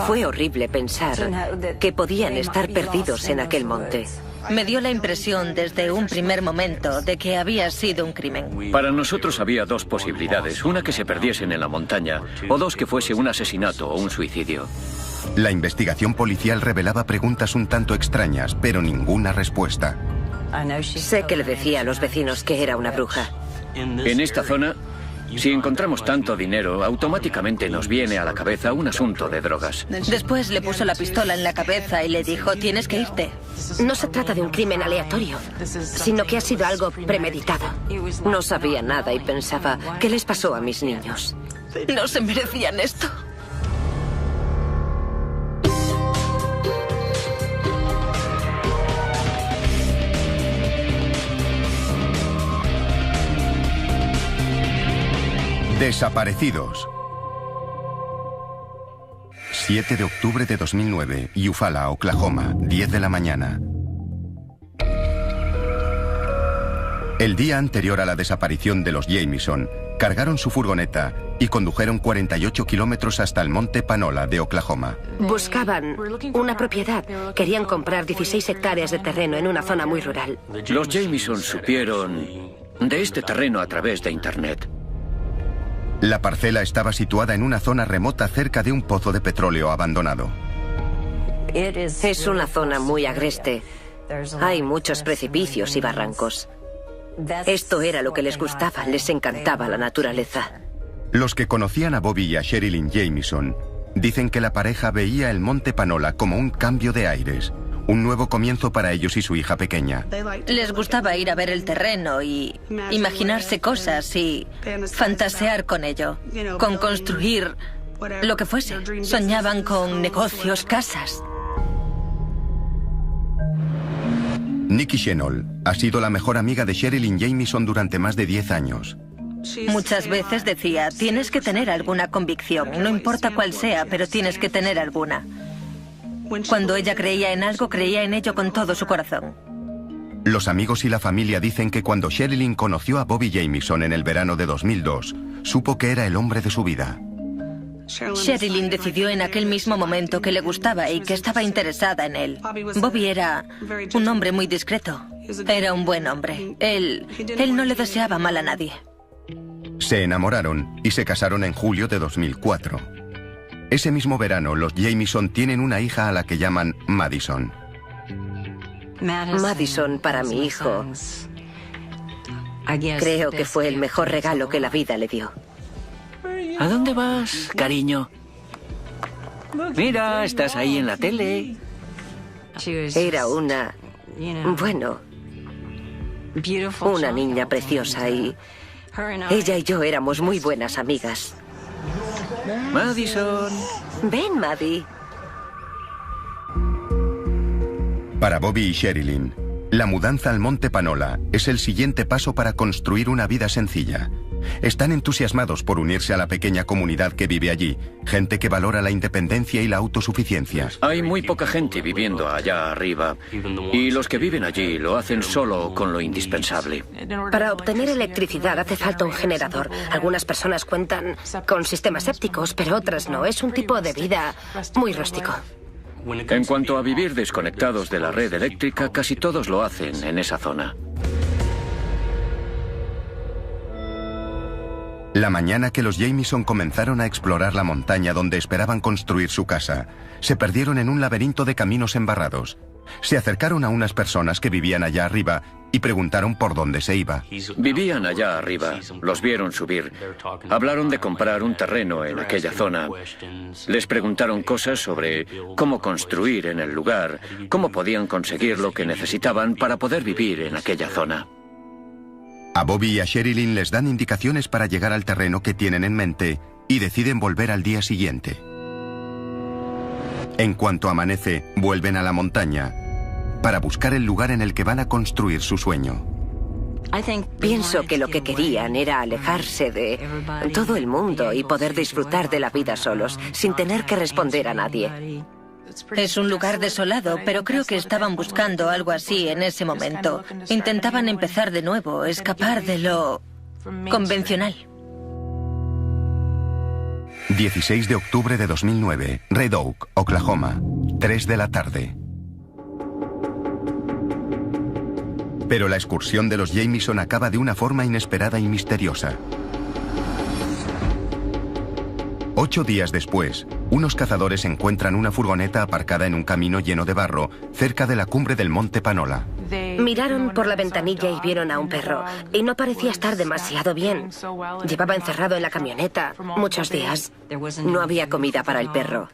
Fue horrible pensar que podían estar perdidos en aquel monte. Me dio la impresión desde un primer momento de que había sido un crimen. Para nosotros había dos posibilidades. Una, que se perdiesen en la montaña, o dos, que fuese un asesinato o un suicidio. La investigación policial revelaba preguntas un tanto extrañas, pero ninguna respuesta. Sé que le decía a los vecinos que era una bruja. En esta zona, si encontramos tanto dinero, automáticamente nos viene a la cabeza un asunto de drogas. Después le puso la pistola en la cabeza y le dijo, tienes que irte. No se trata de un crimen aleatorio, sino que ha sido algo premeditado. No sabía nada y pensaba, ¿qué les pasó a mis niños? No se merecían esto. Desaparecidos. 7 de octubre de 2009, Eufaula, Oklahoma, 10 de la mañana. El día anterior a la desaparición de los Jamieson, cargaron su furgoneta y condujeron 48 kilómetros hasta el monte Panola de Oklahoma. Buscaban una propiedad. Querían comprar 16 hectáreas de terreno en una zona muy rural. Los Jamieson supieron de este terreno a través de Internet. La parcela estaba situada en una zona remota cerca de un pozo de petróleo abandonado. Es una zona muy agreste. Hay muchos precipicios y barrancos. Esto era lo que les gustaba, les encantaba la naturaleza. Los que conocían a Bobby y a Sherilyn Jamieson dicen que la pareja veía el monte Panola como un cambio de aires, un nuevo comienzo para ellos y su hija pequeña. Les gustaba ir a ver el terreno y imaginarse cosas y fantasear con ello, con construir lo que fuese. Soñaban con negocios, casas. Nikki Chenol ha sido la mejor amiga de Sherilyn Jamieson durante más de 10 años. Muchas veces decía, tienes que tener alguna convicción, no importa cuál sea, pero tienes que tener alguna. Cuando ella creía en algo, creía en ello con todo su corazón. Los amigos y la familia dicen que cuando Sherilyn conoció a Bobby Jamieson en el verano de 2002, supo que era el hombre de su vida. Sherilyn decidió en aquel mismo momento que le gustaba y que estaba interesada en él. Bobby era un hombre muy discreto. Era un buen hombre. Él no le deseaba mal a nadie. Se enamoraron y se casaron en julio de 2004. Ese mismo verano, los Jamieson tienen una hija a la que llaman Madison. Madison, para mi hijo, creo que fue el mejor regalo que la vida le dio. ¿A dónde vas, cariño? Mira, estás ahí en la tele. Era una niña preciosa y ella y yo éramos muy buenas amigas. Madison. Ven, Maddie. Para Bobby y Sherilyn, la mudanza al monte Panola es el siguiente paso para construir una vida sencilla. Están entusiasmados por unirse a la pequeña comunidad que vive allí, gente que valora la independencia y la autosuficiencia. Hay muy poca gente viviendo allá arriba, y los que viven allí lo hacen solo con lo indispensable. Para obtener electricidad hace falta un generador. Algunas personas cuentan con sistemas sépticos, pero otras no. Es un tipo de vida muy rústico. En cuanto a vivir desconectados de la red eléctrica, casi todos lo hacen en esa zona. La mañana que los Jamieson comenzaron a explorar la montaña donde esperaban construir su casa, se perdieron en un laberinto de caminos embarrados. Se acercaron a unas personas que vivían allá arriba y preguntaron por dónde se iba. Vivían allá arriba, los vieron subir. Hablaron de comprar un terreno en aquella zona. Les preguntaron cosas sobre cómo construir en el lugar, cómo podían conseguir lo que necesitaban para poder vivir en aquella zona. A Bobby y a Sherilyn les dan indicaciones para llegar al terreno que tienen en mente y deciden volver al día siguiente. En cuanto amanece, vuelven a la montaña para buscar el lugar en el que van a construir su sueño. Pienso que lo que querían era alejarse de todo el mundo y poder disfrutar de la vida solos, sin tener que responder a nadie. Es un lugar desolado, pero creo que estaban buscando algo así en ese momento. Intentaban empezar de nuevo, escapar de lo convencional. 16 de octubre de 2009, Red Oak, Oklahoma, 3 de la tarde. Pero la excursión de los Jamieson acaba de una forma inesperada y misteriosa. 8 días después, unos cazadores encuentran una furgoneta aparcada en un camino lleno de barro, cerca de la cumbre del monte Panola. Miraron por la ventanilla y vieron a un perro, y no parecía estar demasiado bien. Llevaba encerrado en la camioneta muchos días. No había comida para el perro.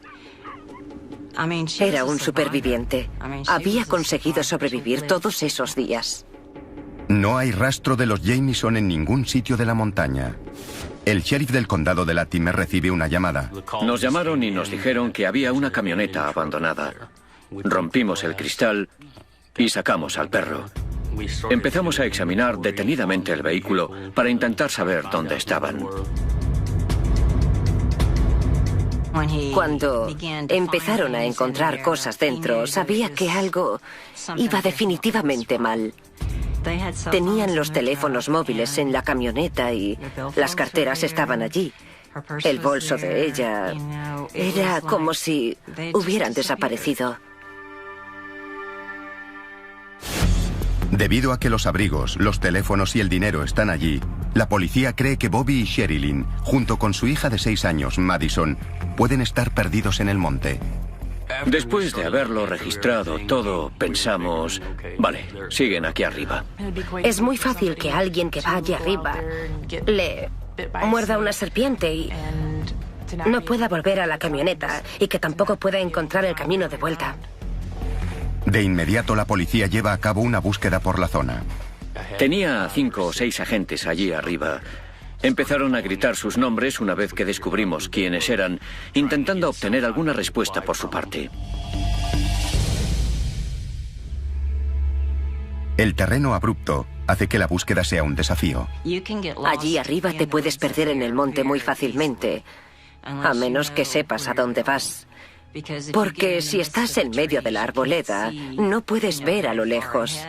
Era un superviviente. Había conseguido sobrevivir todos esos días. No hay rastro de los Jamieson en ningún sitio de la montaña. El sheriff del condado de Latimer recibe una llamada. Nos llamaron y nos dijeron que había una camioneta abandonada. Rompimos el cristal y sacamos al perro. Empezamos a examinar detenidamente el vehículo para intentar saber dónde estaban. Cuando empezaron a encontrar cosas dentro, sabía que algo iba definitivamente mal. Tenían los teléfonos móviles en la camioneta y las carteras estaban allí. El bolso de ella era como si hubieran desaparecido. Debido a que los abrigos, los teléfonos y el dinero están allí, la policía cree que Bobby y Sherilyn, junto con su hija de 6 años, Madison, pueden estar perdidos en el monte. Después de haberlo registrado todo, pensamos, vale, siguen aquí arriba. Es muy fácil que alguien que va allí arriba le muerda una serpiente y no pueda volver a la camioneta y que tampoco pueda encontrar el camino de vuelta. De inmediato la policía lleva a cabo una búsqueda por la zona. Tenía 5 o 6 agentes allí arriba. Empezaron a gritar sus nombres una vez que descubrimos quiénes eran, intentando obtener alguna respuesta por su parte. El terreno abrupto hace que la búsqueda sea un desafío. Allí arriba te puedes perder en el monte muy fácilmente, a menos que sepas a dónde vas. Porque si estás en medio de la arboleda, no puedes ver a lo lejos.